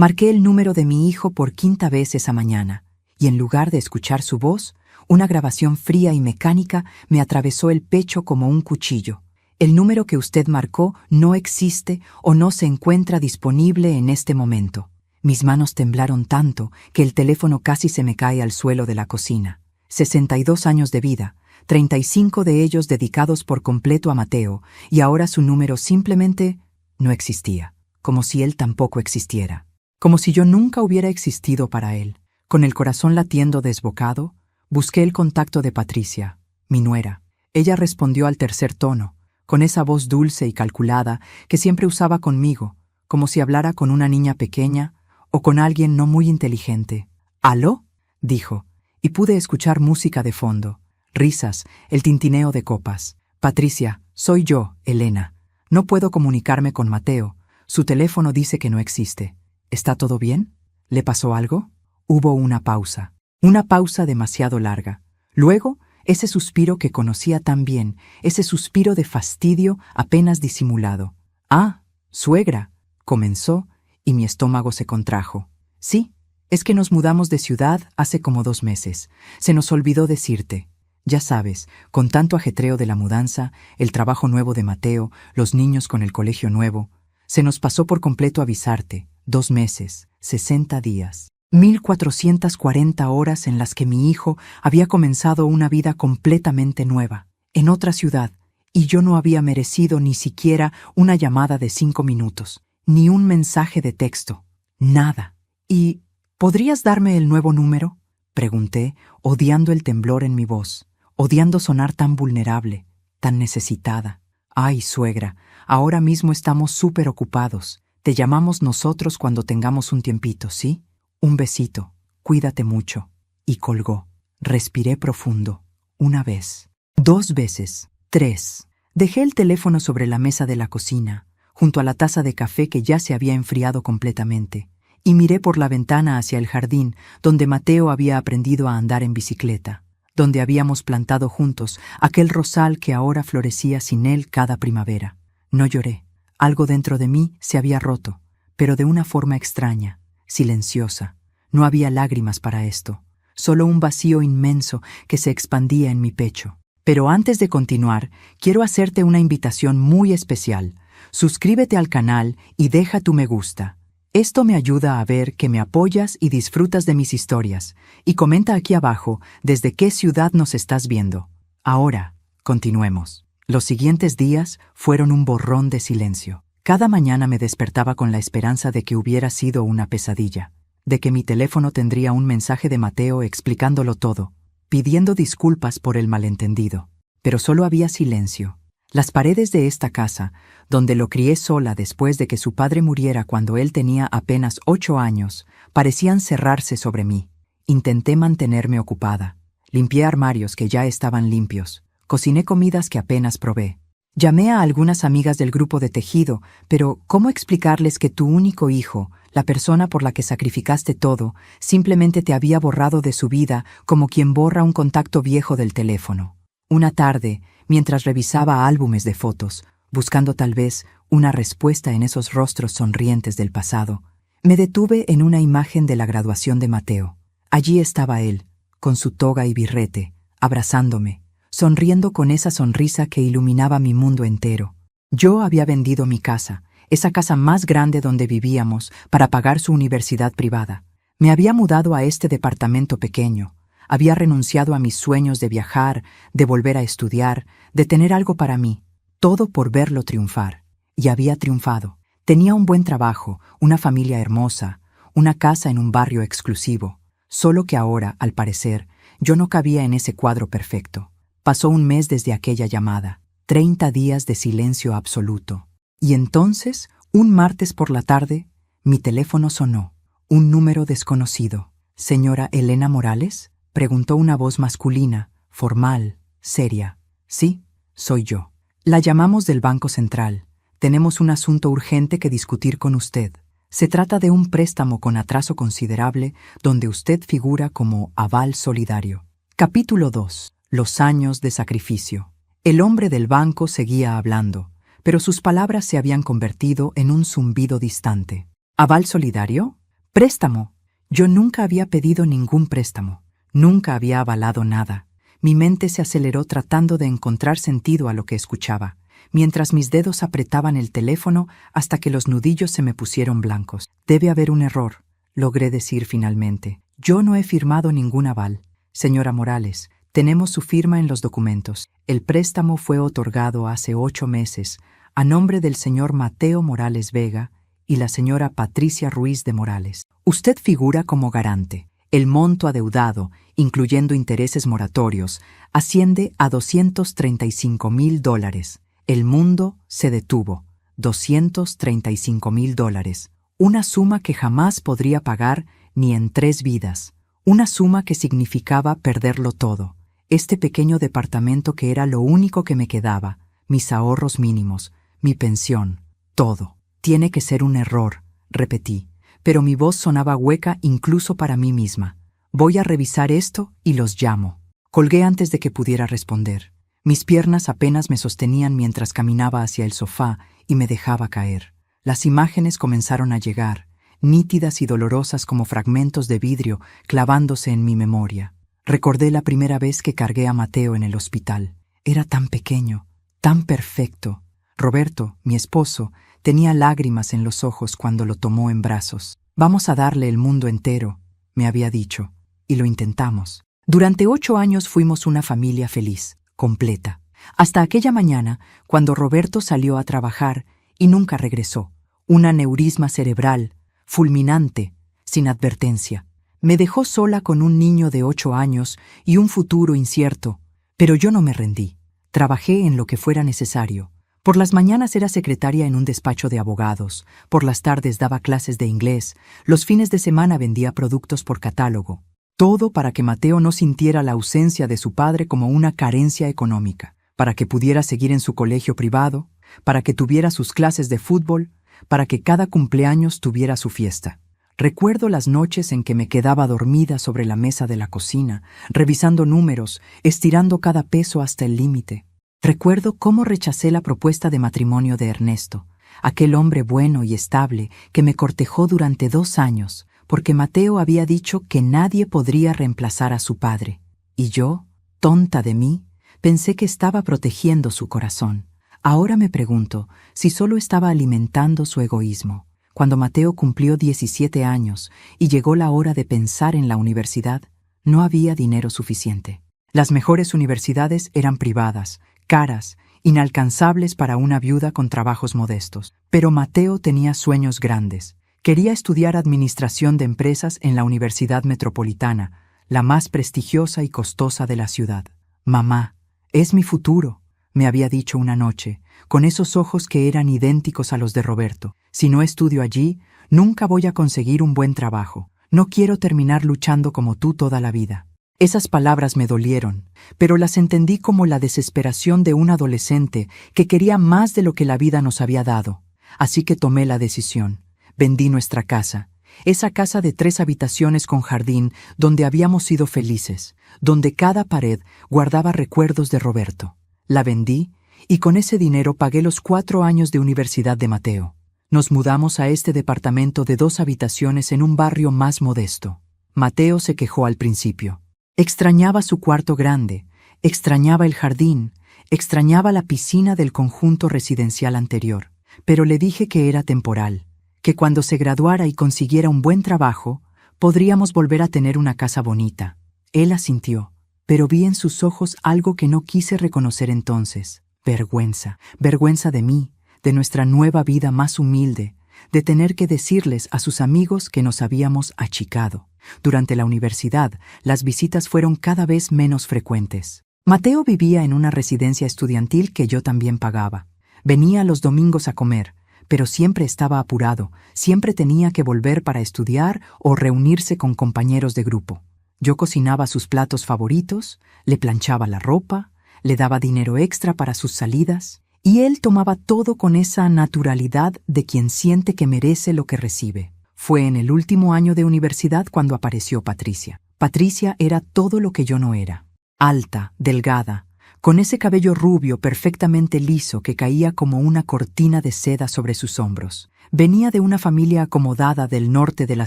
Marqué el número de mi hijo por quinta vez esa mañana, y en lugar de escuchar su voz, una grabación fría y mecánica me atravesó el pecho como un cuchillo. El número que usted marcó no existe o no se encuentra disponible en este momento. Mis manos temblaron tanto que el teléfono casi se me cae al suelo de la cocina. 62 años de vida, 35 de ellos dedicados por completo a Mateo, y ahora su número simplemente no existía, como si él tampoco existiera. Como si yo nunca hubiera existido para él. Con el corazón latiendo desbocado, busqué el contacto de Patricia, mi nuera. Ella respondió al tercer tono, con esa voz dulce y calculada que siempre usaba conmigo, como si hablara con una niña pequeña o con alguien no muy inteligente. «¿Aló?», dijo, y pude escuchar música de fondo, risas, el tintineo de copas. «Patricia, soy yo, Elena. No puedo comunicarme con Mateo. Su teléfono dice que no existe. ¿Está todo bien? ¿Le pasó algo?». Hubo una pausa demasiado larga. Luego, ese suspiro que conocía tan bien, ese suspiro de fastidio apenas disimulado. «Ah, suegra», comenzó, y mi estómago se contrajo. «Sí, es que nos mudamos de ciudad hace como 2 meses. Se nos olvidó decirte. Ya sabes, con tanto ajetreo de la mudanza, el trabajo nuevo de Mateo, los niños con el colegio nuevo, se nos pasó por completo avisarte. 2 meses, 60 días. 1440 horas en las que mi hijo había comenzado una vida completamente nueva, en otra ciudad, y yo no había merecido ni siquiera una llamada de 5 minutos, ni un mensaje de texto, nada. «¿Y podrías darme el nuevo número?», pregunté, odiando el temblor en mi voz, odiando sonar tan vulnerable, tan necesitada. «Ay, suegra, ahora mismo estamos súper ocupados. Te llamamos nosotros cuando tengamos un tiempito, ¿sí? Un besito, cuídate mucho». Y colgó. Respiré profundo. 1 vez, 2 veces, 3. Dejé el teléfono sobre la mesa de la cocina, junto a la taza de café que ya se había enfriado completamente, y miré por la ventana hacia el jardín donde Mateo había aprendido a andar en bicicleta, donde habíamos plantado juntos aquel rosal que ahora florecía sin él cada primavera. No lloré. Algo dentro de mí se había roto, pero de una forma extraña, silenciosa. No había lágrimas para esto, solo un vacío inmenso que se expandía en mi pecho. Pero antes de continuar, quiero hacerte una invitación muy especial. Suscríbete al canal y deja tu me gusta. Esto me ayuda a ver que me apoyas y disfrutas de mis historias. Y comenta aquí abajo desde qué ciudad nos estás viendo. Ahora, continuemos. Los siguientes días fueron un borrón de silencio. Cada mañana me despertaba con la esperanza de que hubiera sido una pesadilla, de que mi teléfono tendría un mensaje de Mateo explicándolo todo, pidiendo disculpas por el malentendido. Pero solo había silencio. Las paredes de esta casa, donde lo crié sola después de que su padre muriera cuando él tenía apenas 8 años, parecían cerrarse sobre mí. Intenté mantenerme ocupada. Limpié armarios que ya estaban limpios. Cociné comidas que apenas probé. Llamé a algunas amigas del grupo de tejido, pero ¿cómo explicarles que tu único hijo, la persona por la que sacrificaste todo, simplemente te había borrado de su vida como quien borra un contacto viejo del teléfono? Una tarde, mientras revisaba álbumes de fotos, buscando tal vez una respuesta en esos rostros sonrientes del pasado, me detuve en una imagen de la graduación de Mateo. Allí estaba él, con su toga y birrete, abrazándome, sonriendo con esa sonrisa que iluminaba mi mundo entero. Yo había vendido mi casa, esa casa más grande donde vivíamos, para pagar su universidad privada. Me había mudado a este departamento pequeño. Había renunciado a mis sueños de viajar, de volver a estudiar, de tener algo para mí, todo por verlo triunfar. Y había triunfado. Tenía un buen trabajo, una familia hermosa, una casa en un barrio exclusivo. Solo que ahora, al parecer, yo no cabía en ese cuadro perfecto. Pasó 1 mes desde aquella llamada, 30 días de silencio absoluto. Y entonces, un martes por la tarde, mi teléfono sonó. Un número desconocido. «¿Señora Elena Morales?», preguntó una voz masculina, formal, seria. «Sí, soy yo. La llamamos del Banco Central. Tenemos un asunto urgente que discutir con usted. Se trata de un préstamo con atraso considerable donde usted figura como aval solidario». Capítulo 2. Los años de sacrificio. El hombre del banco seguía hablando, pero sus palabras se habían convertido en un zumbido distante. «¿Aval solidario?», Préstamo. Yo nunca había pedido ningún préstamo. Nunca había avalado nada. Mi mente se aceleró tratando de encontrar sentido a lo que escuchaba, mientras mis dedos apretaban el teléfono hasta que los nudillos se me pusieron blancos. Debe haber un error, logré decir finalmente. Yo no he firmado ningún aval. Señora Morales, tenemos su firma en los documentos. El préstamo fue otorgado hace 8 meses a nombre del señor Mateo Morales Vega y la señora Patricia Ruiz de Morales. Usted figura como garante. El monto adeudado, incluyendo intereses moratorios, asciende a $235,000. El mundo se detuvo. $235,000. Una suma que jamás podría pagar ni en 3 vidas. Una suma que significaba perderlo todo. Este pequeño departamento que era lo único que me quedaba, mis ahorros mínimos, mi pensión, todo. Tiene que ser un error, repetí, pero mi voz sonaba hueca incluso para mí misma. Voy a revisar esto y los llamo. Colgué antes de que pudiera responder. Mis piernas apenas me sostenían mientras caminaba hacia el sofá y me dejaba caer. Las imágenes comenzaron a llegar, nítidas y dolorosas como fragmentos de vidrio clavándose en mi memoria. Recordé la primera vez que cargué a Mateo en el hospital. Era tan pequeño, tan perfecto. Roberto, mi esposo, tenía lágrimas en los ojos cuando lo tomó en brazos. Vamos a darle el mundo entero, me había dicho, y lo intentamos. Durante 8 años fuimos una familia feliz, completa. Hasta aquella mañana, cuando Roberto salió a trabajar y nunca regresó. Un aneurisma cerebral, fulminante, sin advertencia. Me dejó sola con un niño de 8 años y un futuro incierto, pero yo no me rendí. Trabajé en lo que fuera necesario. Por las mañanas era secretaria en un despacho de abogados, por las tardes daba clases de inglés, los fines de semana vendía productos por catálogo. Todo para que Mateo no sintiera la ausencia de su padre como una carencia económica, para que pudiera seguir en su colegio privado, para que tuviera sus clases de fútbol, para que cada cumpleaños tuviera su fiesta. Recuerdo las noches en que me quedaba dormida sobre la mesa de la cocina, revisando números, estirando cada peso hasta el límite. Recuerdo cómo rechacé la propuesta de matrimonio de Ernesto, aquel hombre bueno y estable que me cortejó durante 2 años, porque Mateo había dicho que nadie podría reemplazar a su padre. Y yo, tonta de mí, pensé que estaba protegiendo su corazón. Ahora me pregunto si solo estaba alimentando su egoísmo. Cuando Mateo cumplió 17 años y llegó la hora de pensar en la universidad, no había dinero suficiente. Las mejores universidades eran privadas, caras, inalcanzables para una viuda con trabajos modestos. Pero Mateo tenía sueños grandes. Quería estudiar administración de empresas en la Universidad Metropolitana, la más prestigiosa y costosa de la ciudad. «Mamá, es mi futuro», me había dicho una noche, con esos ojos que eran idénticos a los de Roberto. «Si no estudio allí, nunca voy a conseguir un buen trabajo. No quiero terminar luchando como tú toda la vida». Esas palabras me dolieron, pero las entendí como la desesperación de un adolescente que quería más de lo que la vida nos había dado. Así que tomé la decisión. Vendí nuestra casa, esa casa de 3 habitaciones con jardín donde habíamos sido felices, donde cada pared guardaba recuerdos de Roberto. La vendí y con ese dinero pagué los 4 años de universidad de Mateo. Nos mudamos a este departamento de 2 habitaciones en un barrio más modesto. Mateo se quejó al principio. Extrañaba su cuarto grande, extrañaba el jardín, extrañaba la piscina del conjunto residencial anterior, pero le dije que era temporal, que cuando se graduara y consiguiera un buen trabajo, podríamos volver a tener una casa bonita. Él asintió, pero vi en sus ojos algo que no quise reconocer entonces. Vergüenza, vergüenza de mí, de nuestra nueva vida más humilde, de tener que decirles a sus amigos que nos habíamos achicado. Durante la universidad, las visitas fueron cada vez menos frecuentes. Mateo vivía en una residencia estudiantil que yo también pagaba. Venía los domingos a comer, pero siempre estaba apurado, siempre tenía que volver para estudiar o reunirse con compañeros de grupo. Yo cocinaba sus platos favoritos, le planchaba la ropa, le daba dinero extra para sus salidas, y él tomaba todo con esa naturalidad de quien siente que merece lo que recibe. Fue en el último año de universidad cuando apareció Patricia. Patricia era todo lo que yo no era. Alta, delgada, con ese cabello rubio perfectamente liso que caía como una cortina de seda sobre sus hombros. Venía de una familia acomodada del norte de la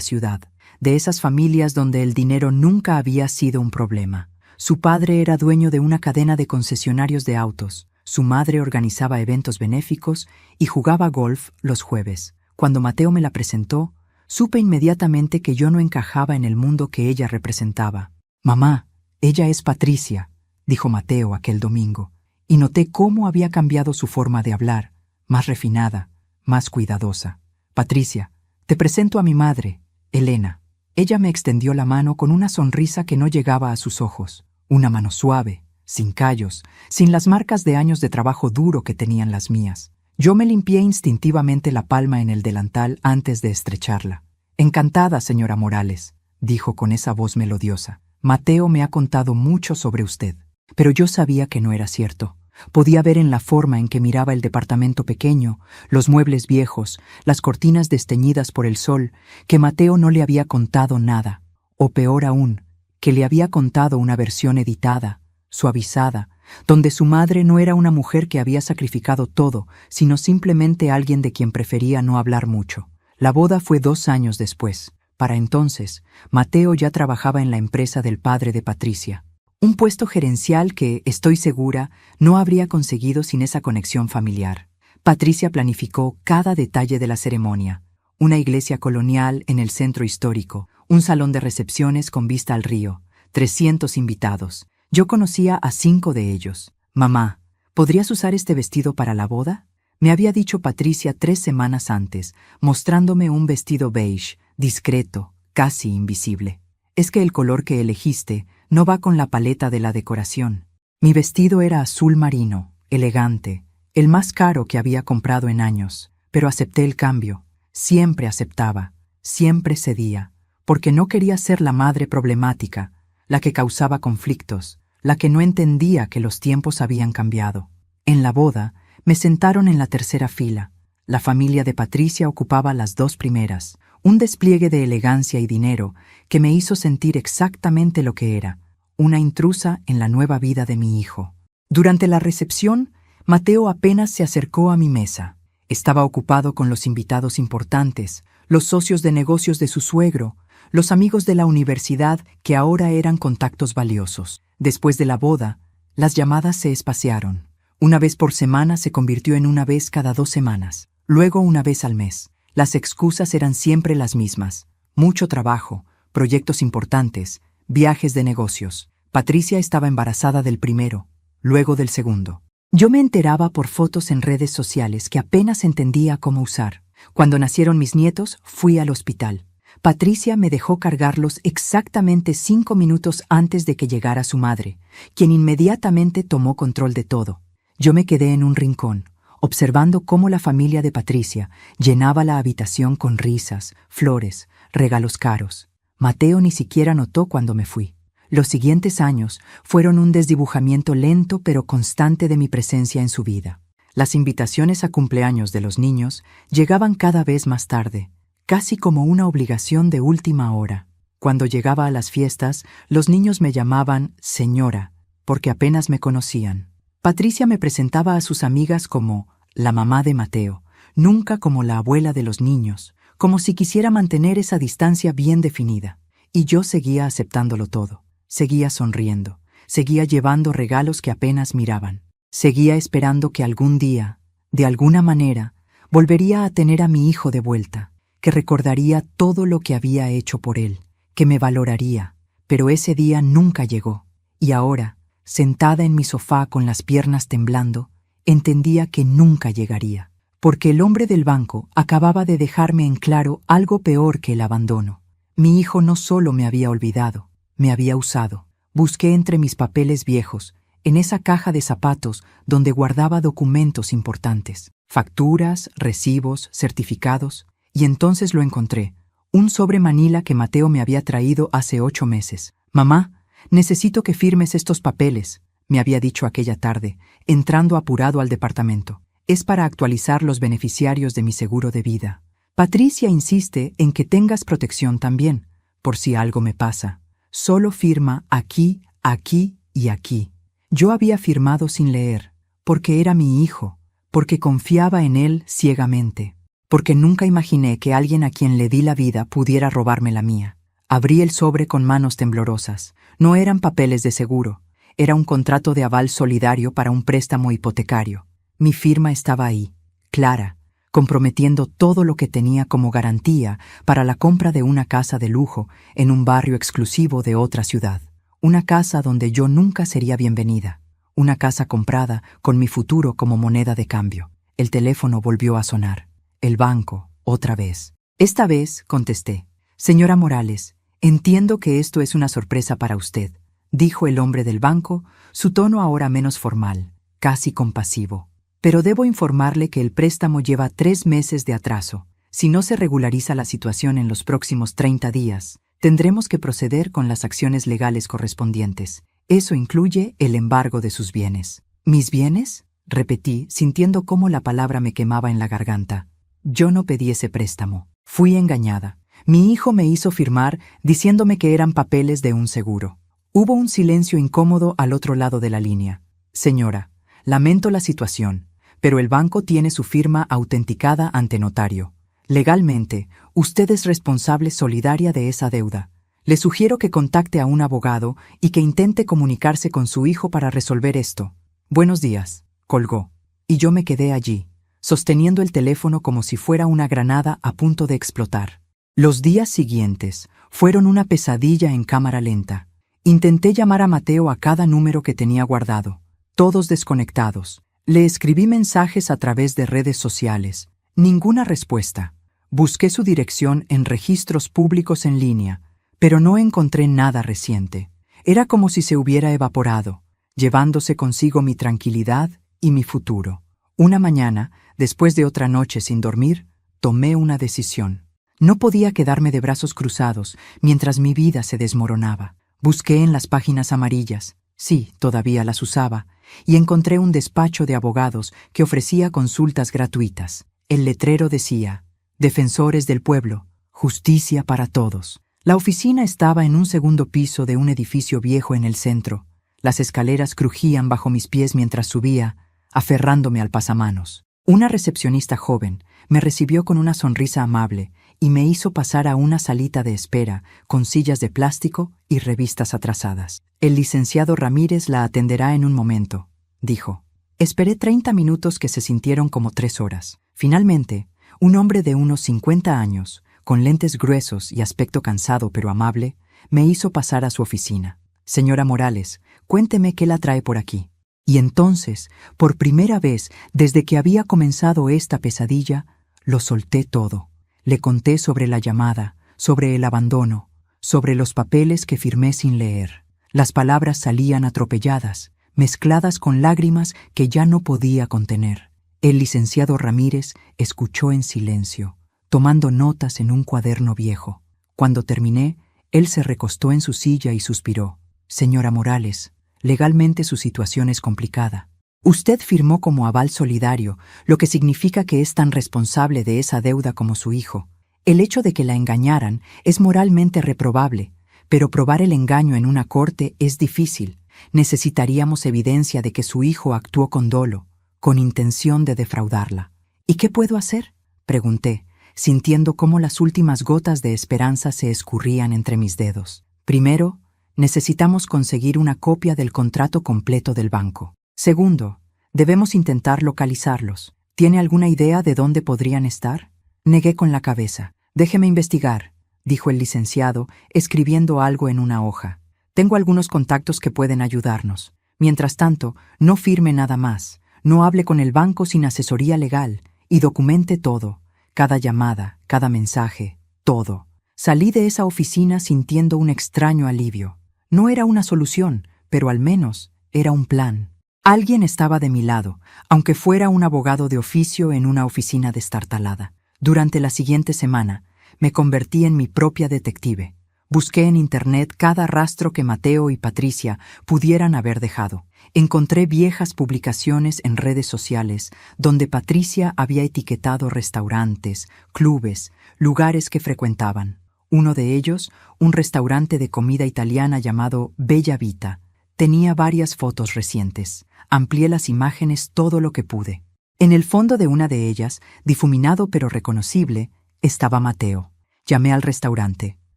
ciudad, de esas familias donde el dinero nunca había sido un problema. Su padre era dueño de una cadena de concesionarios de autos, su madre organizaba eventos benéficos y jugaba golf los jueves. Cuando Mateo me la presentó, supe inmediatamente que yo no encajaba en el mundo que ella representaba. «Mamá, ella es Patricia», dijo Mateo aquel domingo, y noté cómo había cambiado su forma de hablar, más refinada, más cuidadosa. «Patricia, te presento a mi madre, Elena». Ella me extendió la mano con una sonrisa que no llegaba a sus ojos, una mano suave, sin callos, sin las marcas de años de trabajo duro que tenían las mías. Yo me limpié instintivamente la palma en el delantal antes de estrecharla. «Encantada, señora Morales», dijo con esa voz melodiosa. «Mateo me ha contado mucho sobre usted». Pero yo sabía que no era cierto. Podía ver en la forma en que miraba el departamento pequeño, los muebles viejos, las cortinas desteñidas por el sol, que Mateo no le había contado nada, o peor aún, que le había contado una versión editada, suavizada, donde su madre no era una mujer que había sacrificado todo, sino simplemente alguien de quien prefería no hablar mucho. La boda fue 2 años después. Para entonces, Mateo ya trabajaba en la empresa del padre de Patricia. Un puesto gerencial que, estoy segura, no habría conseguido sin esa conexión familiar. Patricia planificó cada detalle de la ceremonia. Una iglesia colonial en el centro histórico, un salón de recepciones con vista al río, 300 invitados. Yo conocía a 5 de ellos. «Mamá, ¿podrías usar este vestido para la boda?», me había dicho Patricia 3 semanas antes, mostrándome un vestido beige, discreto, casi invisible. «Es que el color que elegiste no va con la paleta de la decoración». Mi vestido era azul marino, elegante, el más caro que había comprado en años, pero acepté el cambio. Siempre aceptaba, siempre cedía, porque no quería ser la madre problemática, la que causaba conflictos, la que no entendía que los tiempos habían cambiado. En la boda, me sentaron en la tercera fila. La familia de Patricia ocupaba las 2 primeras, un despliegue de elegancia y dinero que me hizo sentir exactamente lo que era, una intrusa en la nueva vida de mi hijo. Durante la recepción, Mateo apenas se acercó a mi mesa. Estaba ocupado con los invitados importantes, los socios de negocios de su suegro, los amigos de la universidad que ahora eran contactos valiosos. Después de la boda, las llamadas se espaciaron. Una vez por semana se convirtió en una vez cada 2 semanas, luego una vez al mes. Las excusas eran siempre las mismas: mucho trabajo, proyectos importantes, viajes de negocios. Patricia estaba embarazada del primero, luego del segundo. Yo me enteraba por fotos en redes sociales que apenas entendía cómo usar. Cuando nacieron mis nietos, fui al hospital. Patricia me dejó cargarlos exactamente 5 minutos antes de que llegara su madre, quien inmediatamente tomó control de todo. Yo me quedé en un rincón, observando cómo la familia de Patricia llenaba la habitación con risas, flores, regalos caros. Mateo ni siquiera notó cuando me fui. Los siguientes años fueron un desdibujamiento lento pero constante de mi presencia en su vida. Las invitaciones a cumpleaños de los niños llegaban cada vez más tarde, casi como una obligación de última hora. Cuando llegaba a las fiestas, los niños me llamaban señora, porque apenas me conocían. Patricia me presentaba a sus amigas como la mamá de Mateo, nunca como la abuela de los niños, como si quisiera mantener esa distancia bien definida. Y yo seguía aceptándolo todo, seguía sonriendo, seguía llevando regalos que apenas miraban, seguía esperando que algún día, de alguna manera, volvería a tener a mi hijo de vuelta, que recordaría todo lo que había hecho por él, que me valoraría, pero ese día nunca llegó. Y ahora, sentada en mi sofá con las piernas temblando, entendía que nunca llegaría, porque el hombre del banco acababa de dejarme en claro algo peor que el abandono. Mi hijo no solo me había olvidado, me había usado. Busqué entre mis papeles viejos, en esa caja de zapatos donde guardaba documentos importantes, facturas, recibos, certificados, y entonces lo encontré, un sobre manila que Mateo me había traído hace 8 meses. «Mamá, necesito que firmes estos papeles», me había dicho aquella tarde, entrando apurado al departamento. «Es para actualizar los beneficiarios de mi seguro de vida. Patricia insiste en que tengas protección también, por si algo me pasa. Solo firma aquí, aquí y aquí». Yo había firmado sin leer, porque era mi hijo, porque confiaba en él ciegamente. porque nunca imaginé que alguien a quien le di la vida pudiera robarme la mía. Abrí el sobre con manos temblorosas. No eran papeles de seguro. Era un contrato de aval solidario para un préstamo hipotecario. Mi firma estaba ahí, clara, comprometiendo todo lo que tenía como garantía para la compra de una casa de lujo en un barrio exclusivo de otra ciudad. Una casa donde yo nunca sería bienvenida. Una casa comprada con mi futuro como moneda de cambio. El teléfono volvió a sonar. El banco, otra vez. Esta vez contesté. Señora Morales, entiendo que esto es una sorpresa para usted, dijo el hombre del banco, su tono ahora menos formal, casi compasivo. Pero debo informarle que el préstamo lleva 3 meses de atraso. Si no se regulariza la situación en los próximos 30 días, tendremos que proceder con las acciones legales correspondientes. Eso incluye el embargo de sus bienes. ¿Mis bienes?, repetí, sintiendo cómo la palabra me quemaba en la garganta. Yo no pedí ese préstamo. Fui engañada. Mi hijo me hizo firmar diciéndome que eran papeles de un seguro. Hubo un silencio incómodo al otro lado de la línea. Señora, lamento la situación, pero el banco tiene su firma autenticada ante notario. Legalmente, usted es responsable solidaria de esa deuda. Le sugiero que contacte a un abogado y que intente comunicarse con su hijo para resolver esto. Buenos días, colgó. Y yo me quedé allí, sosteniendo el teléfono como si fuera una granada a punto de explotar. Los días siguientes fueron una pesadilla en cámara lenta. Intenté llamar a Mateo a cada número que tenía guardado, todos desconectados. Le escribí mensajes a través de redes sociales. Ninguna respuesta. Busqué su dirección en registros públicos en línea, pero no encontré nada reciente. Era como si se hubiera evaporado, llevándose consigo mi tranquilidad y mi futuro. Una mañana, después de otra noche sin dormir, tomé una decisión. No podía quedarme de brazos cruzados mientras mi vida se desmoronaba. Busqué en las páginas amarillas, sí, todavía las usaba, y encontré un despacho de abogados que ofrecía consultas gratuitas. El letrero decía, Defensores del Pueblo, justicia para todos. La oficina estaba en un segundo piso de un edificio viejo en el centro. Las escaleras crujían bajo mis pies mientras subía, aferrándome al pasamanos. Una recepcionista joven me recibió con una sonrisa amable y me hizo pasar a una salita de espera con sillas de plástico y revistas atrasadas. El licenciado Ramírez la atenderá en un momento, dijo. Esperé 30 minutos que se sintieron como 3 horas. Finalmente, un hombre de unos 50 años, con lentes gruesos y aspecto cansado pero amable, me hizo pasar a su oficina. Señora Morales, cuénteme qué la trae por aquí. Y entonces, por primera vez desde que había comenzado esta pesadilla, lo solté todo. Le conté sobre la llamada, sobre el abandono, sobre los papeles que firmé sin leer. Las palabras salían atropelladas, mezcladas con lágrimas que ya no podía contener. El licenciado Ramírez escuchó en silencio, tomando notas en un cuaderno viejo. Cuando terminé, él se recostó en su silla y suspiró. Señora Morales, legalmente su situación es complicada. Usted firmó como aval solidario, lo que significa que es tan responsable de esa deuda como su hijo. El hecho de que la engañaran es moralmente reprobable, pero probar el engaño en una corte es difícil. Necesitaríamos evidencia de que su hijo actuó con dolo, con intención de defraudarla. ¿Y qué puedo hacer?, pregunté, sintiendo cómo las últimas gotas de esperanza se escurrían entre mis dedos. Primero, necesitamos conseguir una copia del contrato completo del banco. Segundo, debemos intentar localizarlos. ¿Tiene alguna idea de dónde podrían estar? Negué con la cabeza. Déjeme investigar, dijo el licenciado, escribiendo algo en una hoja. Tengo algunos contactos que pueden ayudarnos. Mientras tanto, no firme nada más. No hable con el banco sin asesoría legal y documente todo. Cada llamada, cada mensaje, todo. Salí de esa oficina sintiendo un extraño alivio. No era una solución, pero al menos era un plan. Alguien estaba de mi lado, aunque fuera un abogado de oficio en una oficina destartalada. Durante la siguiente semana, me convertí en mi propia detective. Busqué en Internet cada rastro que Mateo y Patricia pudieran haber dejado. Encontré viejas publicaciones en redes sociales donde Patricia había etiquetado restaurantes, clubes, lugares que frecuentaban. Uno de ellos, un restaurante de comida italiana llamado Bella Vita, tenía varias fotos recientes. Amplié las imágenes todo lo que pude. En el fondo de una de ellas, difuminado pero reconocible, estaba Mateo. Llamé al restaurante.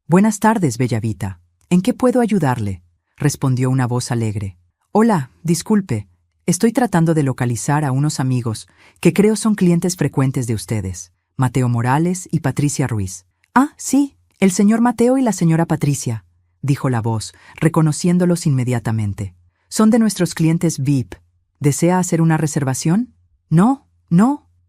«Buenas tardes, Bellavita. ¿En qué puedo ayudarle?», respondió una voz alegre. «Hola, disculpe. Estoy tratando de localizar a unos amigos que creo son clientes frecuentes de ustedes, Mateo Morales y Patricia Ruiz». «Ah, sí, el señor Mateo y la señora Patricia», dijo la voz, reconociéndolos inmediatamente. «Son de nuestros clientes VIP. ¿Desea hacer una reservación?» «No,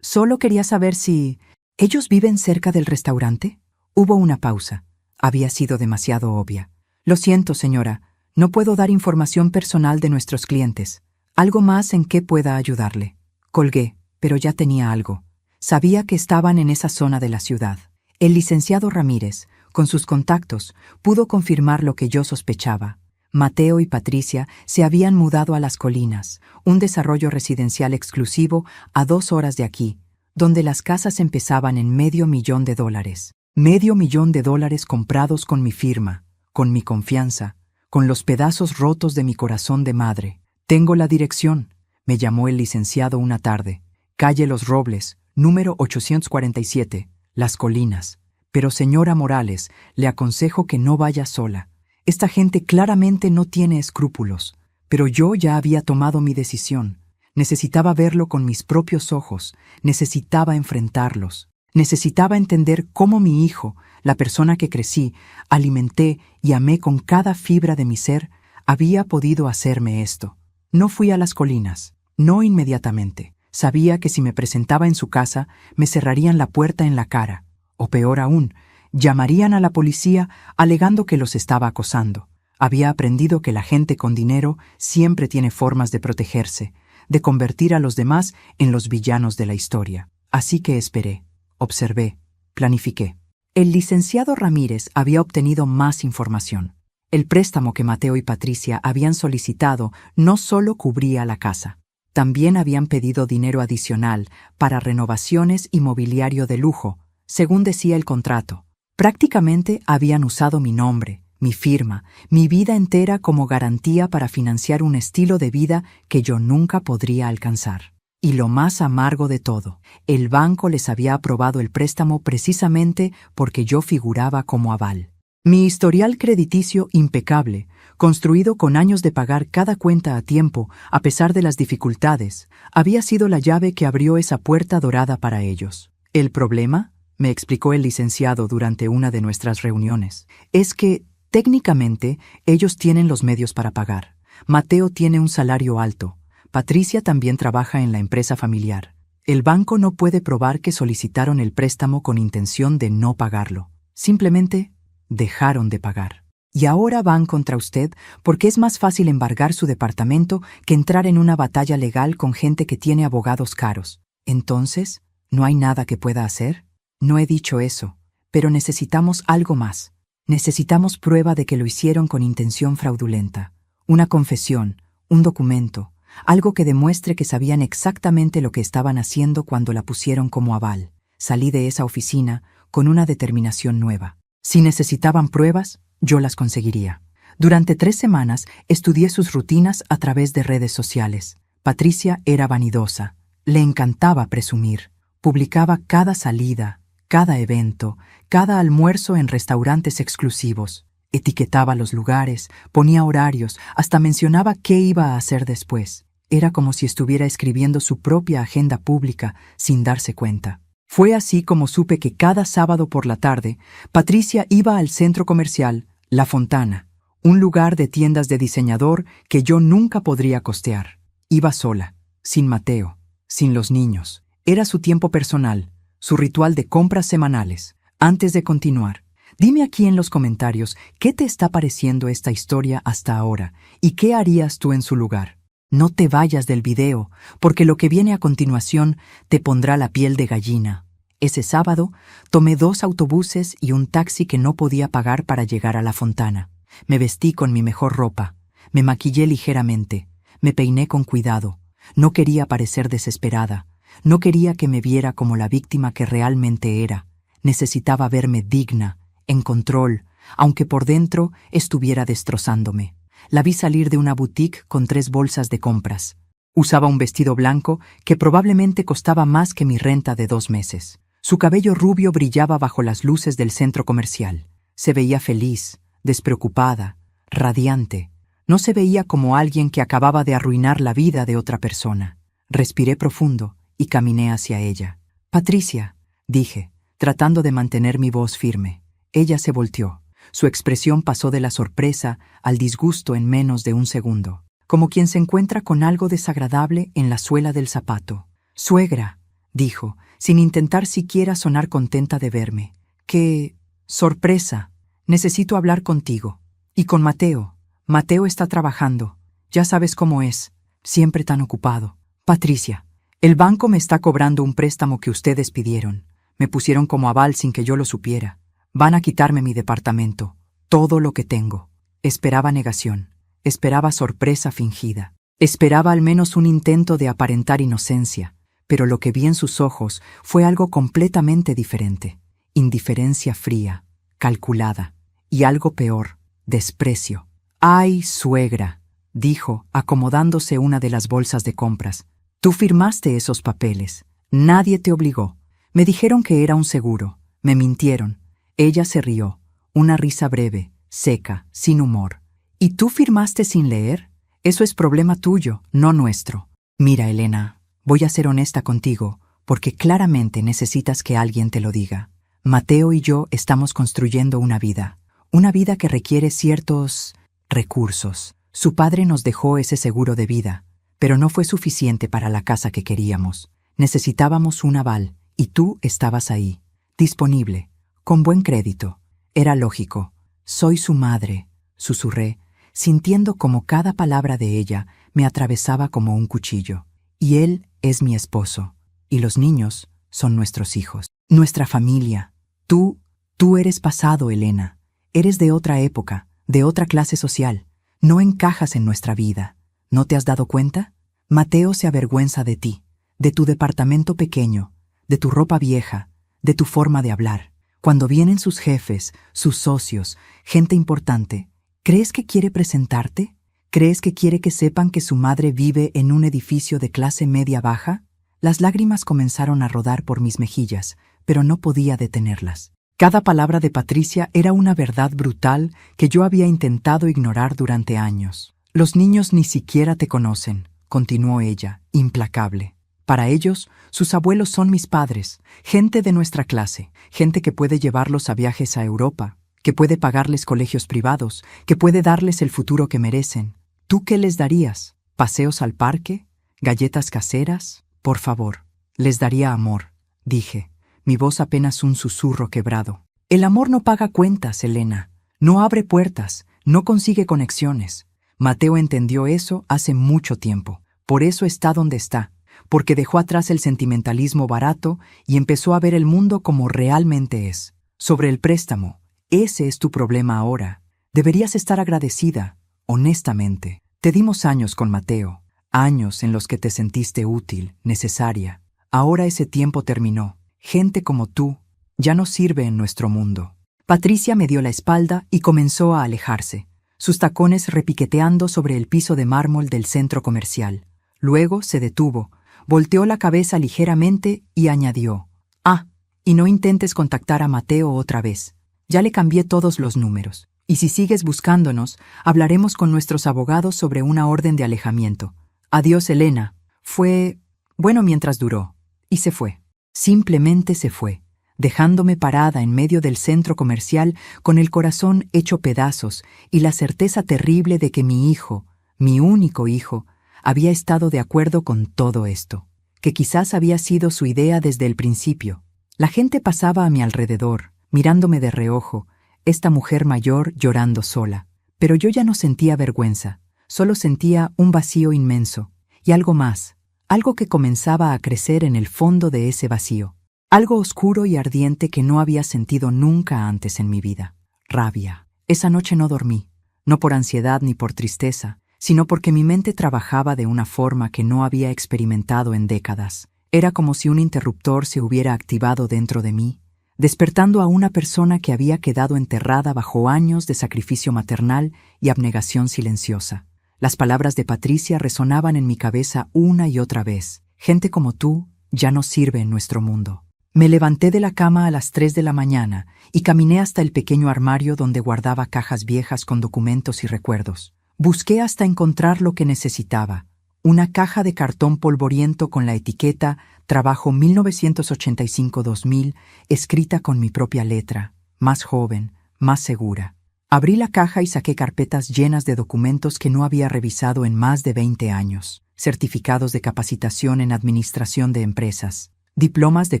solo quería saber si... ¿Ellos viven cerca del restaurante?». Hubo una pausa. Había sido demasiado obvia. «Lo siento, señora, no puedo dar información personal de nuestros clientes. ¿Algo más en qué pueda ayudarle?». Colgué, pero ya tenía algo. Sabía que estaban en esa zona de la ciudad. El licenciado Ramírez, con sus contactos, pudo confirmar lo que yo sospechaba. Mateo y Patricia se habían mudado a Las Colinas, un desarrollo residencial exclusivo a 2 horas de aquí, donde las casas empezaban en $500,000. $500,000 comprados con mi firma, con mi confianza, con los pedazos rotos de mi corazón de madre. «Tengo la dirección», me llamó el licenciado una tarde. «Calle Los Robles, número 847, Las Colinas. Pero señora Morales, le aconsejo que no vaya sola. Esta gente claramente no tiene escrúpulos, pero yo ya había tomado mi decisión. Necesitaba verlo con mis propios ojos, necesitaba enfrentarlos. Necesitaba entender cómo mi hijo, la persona que crecí, alimenté y amé con cada fibra de mi ser, había podido hacerme esto». No fui a Las Colinas, no inmediatamente. Sabía que si me presentaba en su casa, me cerrarían la puerta en la cara, o peor aún, llamarían a la policía alegando que los estaba acosando. Había aprendido que la gente con dinero siempre tiene formas de protegerse, de convertir a los demás en los villanos de la historia. Así que esperé, observé, planifiqué. El licenciado Ramírez había obtenido más información. El préstamo que Mateo y Patricia habían solicitado no solo cubría la casa, también habían pedido dinero adicional para renovaciones y mobiliario de lujo, según decía el contrato. Prácticamente habían usado mi nombre, mi firma, mi vida entera como garantía para financiar un estilo de vida que yo nunca podría alcanzar. Y lo más amargo de todo, el banco les había aprobado el préstamo precisamente porque yo figuraba como aval. Mi historial crediticio impecable, construido con años de pagar cada cuenta a tiempo, a pesar de las dificultades, había sido la llave que abrió esa puerta dorada para ellos. El problema, me explicó el licenciado durante una de nuestras reuniones, es que, técnicamente, ellos tienen los medios para pagar. Mateo tiene un salario alto. Patricia también trabaja en la empresa familiar. El banco no puede probar que solicitaron el préstamo con intención de no pagarlo. Simplemente dejaron de pagar. Y ahora van contra usted porque es más fácil embargar su departamento que entrar en una batalla legal con gente que tiene abogados caros. Entonces, ¿no hay nada que pueda hacer? No he dicho eso, pero necesitamos algo más. Necesitamos prueba de que lo hicieron con intención fraudulenta. Una confesión, un documento, algo que demuestre que sabían exactamente lo que estaban haciendo cuando la pusieron como aval. Salí de esa oficina con una determinación nueva. Si necesitaban pruebas, yo las conseguiría. Durante 3 semanas estudié sus rutinas a través de redes sociales. Patricia era vanidosa. Le encantaba presumir. Publicaba cada salida, cada evento, cada almuerzo en restaurantes exclusivos. Etiquetaba los lugares, ponía horarios, hasta mencionaba qué iba a hacer después. Era como si estuviera escribiendo su propia agenda pública sin darse cuenta. Fue así como supe que cada sábado por la tarde, Patricia iba al centro comercial La Fontana, un lugar de tiendas de diseñador que yo nunca podría costear. Iba sola, sin Mateo, sin los niños. Era su tiempo personal, su ritual de compras semanales. Antes de continuar, dime aquí en los comentarios qué te está pareciendo esta historia hasta ahora y qué harías tú en su lugar. No te vayas del video, porque lo que viene a continuación te pondrá la piel de gallina. Ese sábado tomé 2 autobuses y un taxi que no podía pagar para llegar a La Fontana. Me vestí con mi mejor ropa, me maquillé ligeramente, me peiné con cuidado. No quería parecer desesperada, no quería que me viera como la víctima que realmente era. Necesitaba verme digna, en control, aunque por dentro estuviera destrozándome. La vi salir de una boutique con 3 bolsas de compras. Usaba un vestido blanco que probablemente costaba más que mi renta de 2 meses. Su cabello rubio brillaba bajo las luces del centro comercial. Se veía feliz, despreocupada, radiante. No se veía como alguien que acababa de arruinar la vida de otra persona. Respiré profundo y caminé hacia ella. «Patricia», dije, tratando de mantener mi voz firme. Ella se volteó. Su expresión pasó de la sorpresa al disgusto en menos de un segundo, como quien se encuentra con algo desagradable en la suela del zapato. «Suegra», dijo, sin intentar siquiera sonar contenta de verme. «¡Qué sorpresa! Necesito hablar contigo. Y con Mateo. Mateo está trabajando. Ya sabes cómo es. Siempre tan ocupado. Patricia, el banco me está cobrando un préstamo que ustedes pidieron. Me pusieron como aval sin que yo lo supiera. Van a quitarme mi departamento. Todo lo que tengo». Esperaba negación. Esperaba sorpresa fingida. Esperaba al menos un intento de aparentar inocencia. Pero lo que vi en sus ojos fue algo completamente diferente. Indiferencia fría, calculada, y algo peor, desprecio. «¡Ay, suegra!», dijo, acomodándose una de las bolsas de compras. «Tú firmaste esos papeles. Nadie te obligó. Me dijeron que era un seguro. Me mintieron». Ella se rió, una risa breve, seca, sin humor. «¿Y tú firmaste sin leer? Eso es problema tuyo, no nuestro». «Mira, Elena, voy a ser honesta contigo, porque claramente necesitas que alguien te lo diga. Mateo y yo estamos construyendo una vida que requiere ciertos recursos. Su padre nos dejó ese seguro de vida, pero no fue suficiente para la casa que queríamos. Necesitábamos un aval, y tú estabas ahí, disponible, con buen crédito. Era lógico. Soy su madre», susurré, sintiendo como cada palabra de ella me atravesaba como un cuchillo. «Y él es mi esposo, y los niños son nuestros hijos, nuestra familia. Tú eres pasado, Elena. Eres de otra época, de otra clase social. No encajas en nuestra vida. ¿No te has dado cuenta? Mateo se avergüenza de ti, de tu departamento pequeño, de tu ropa vieja, de tu forma de hablar. Cuando vienen sus jefes, sus socios, gente importante, ¿crees que quiere presentarte? ¿Crees que quiere que sepan que su madre vive en un edificio de clase media-baja?» Las lágrimas comenzaron a rodar por mis mejillas, pero no podía detenerlas. Cada palabra de Patricia era una verdad brutal que yo había intentado ignorar durante años. «Los niños ni siquiera te conocen», continuó ella, implacable. «Para ellos, sus abuelos son mis padres, gente de nuestra clase, gente que puede llevarlos a viajes a Europa, que puede pagarles colegios privados, que puede darles el futuro que merecen. ¿Tú qué les darías? ¿Paseos al parque? ¿Galletas caseras? Por favor, les daría amor», dije, mi voz apenas un susurro quebrado. «El amor no paga cuentas, Elena. No abre puertas, no consigue conexiones. Mateo entendió eso hace mucho tiempo. Por eso está donde está, porque dejó atrás el sentimentalismo barato y empezó a ver el mundo como realmente es. Sobre el préstamo, ese es tu problema ahora. Deberías estar agradecida, honestamente. Te dimos años con Mateo, años en los que te sentiste útil, necesaria. Ahora ese tiempo terminó. Gente como tú ya no sirve en nuestro mundo». Patricia me dio la espalda y comenzó a alejarse, sus tacones repiqueteando sobre el piso de mármol del centro comercial. Luego se detuvo, volteó la cabeza ligeramente y añadió: «Ah, y no intentes contactar a Mateo otra vez. Ya le cambié todos los números. Y si sigues buscándonos, hablaremos con nuestros abogados sobre una orden de alejamiento. Adiós, Elena». Fue bueno mientras duró, y se fue. Simplemente se fue, dejándome parada en medio del centro comercial con el corazón hecho pedazos y la certeza terrible de que mi hijo, mi único hijo, había estado de acuerdo con todo esto, que quizás había sido su idea desde el principio. La gente pasaba a mi alrededor, mirándome de reojo, esta mujer mayor llorando sola. Pero yo ya no sentía vergüenza, solo sentía un vacío inmenso, y algo más, algo que comenzaba a crecer en el fondo de ese vacío, algo oscuro y ardiente que no había sentido nunca antes en mi vida. Rabia. Esa noche no dormí, no por ansiedad ni por tristeza, sino porque mi mente trabajaba de una forma que no había experimentado en décadas. Era como si un interruptor se hubiera activado dentro de mí, despertando a una persona que había quedado enterrada bajo años de sacrificio maternal y abnegación silenciosa. Las palabras de Patricia resonaban en mi cabeza una y otra vez. Gente como tú ya no sirve en nuestro mundo. Me levanté de la cama a las 3 de la mañana y caminé hasta el pequeño armario donde guardaba cajas viejas con documentos y recuerdos. Busqué hasta encontrar lo que necesitaba. Una caja de cartón polvoriento con la etiqueta Trabajo 1985-2000, escrita con mi propia letra, más joven, más segura. Abrí la caja y saqué carpetas llenas de documentos que no había revisado en más de 20 años. Certificados de capacitación en administración de empresas, diplomas de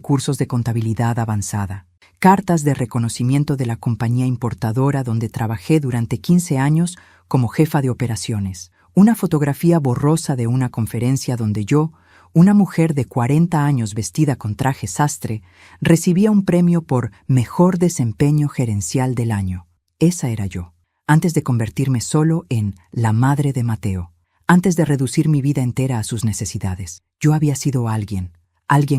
cursos de contabilidad avanzada, cartas de reconocimiento de la compañía importadora donde trabajé durante 15 años como jefa de operaciones, una fotografía borrosa de una conferencia donde yo, una mujer de 40 años vestida con traje sastre, recibía un premio por Mejor Desempeño Gerencial del Año. Esa era yo, antes de convertirme solo en la madre de Mateo, antes de reducir mi vida entera a sus necesidades. Yo había sido alguien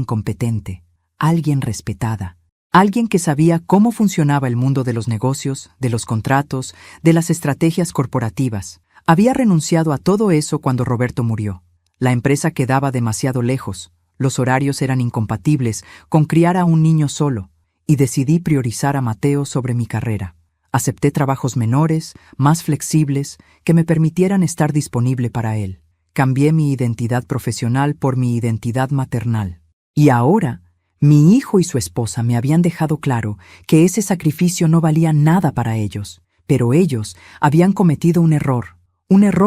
competente, alguien respetada, alguien que sabía cómo funcionaba el mundo de los negocios, de los contratos, de las estrategias corporativas. Había renunciado a todo eso cuando Roberto murió. La empresa quedaba demasiado lejos, los horarios eran incompatibles con criar a un niño solo, y decidí priorizar a Mateo sobre mi carrera. Acepté trabajos menores, más flexibles, que me permitieran estar disponible para él. Cambié mi identidad profesional por mi identidad maternal. Y ahora, mi hijo y su esposa me habían dejado claro que ese sacrificio no valía nada para ellos, pero ellos habían cometido un error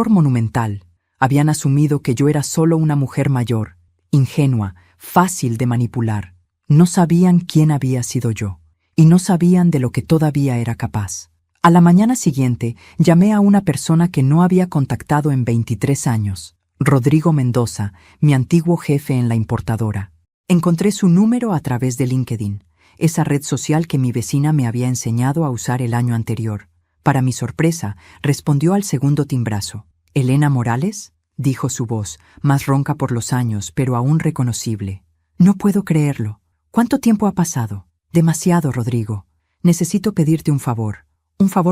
monumental. Habían asumido que yo era solo una mujer mayor, ingenua, fácil de manipular. No sabían quién había sido yo, y no sabían de lo que todavía era capaz. A la mañana siguiente, llamé a una persona que no había contactado en 23 años, Rodrigo Mendoza, mi antiguo jefe en la importadora. Encontré su número a través de LinkedIn, esa red social que mi vecina me había enseñado a usar el año anterior. Para mi sorpresa, respondió al segundo timbrazo. «¿Elena Morales?», dijo su voz, más ronca por los años, pero aún reconocible. «No puedo creerlo. ¿Cuánto tiempo ha pasado?» «Demasiado, Rodrigo. Necesito pedirte un favor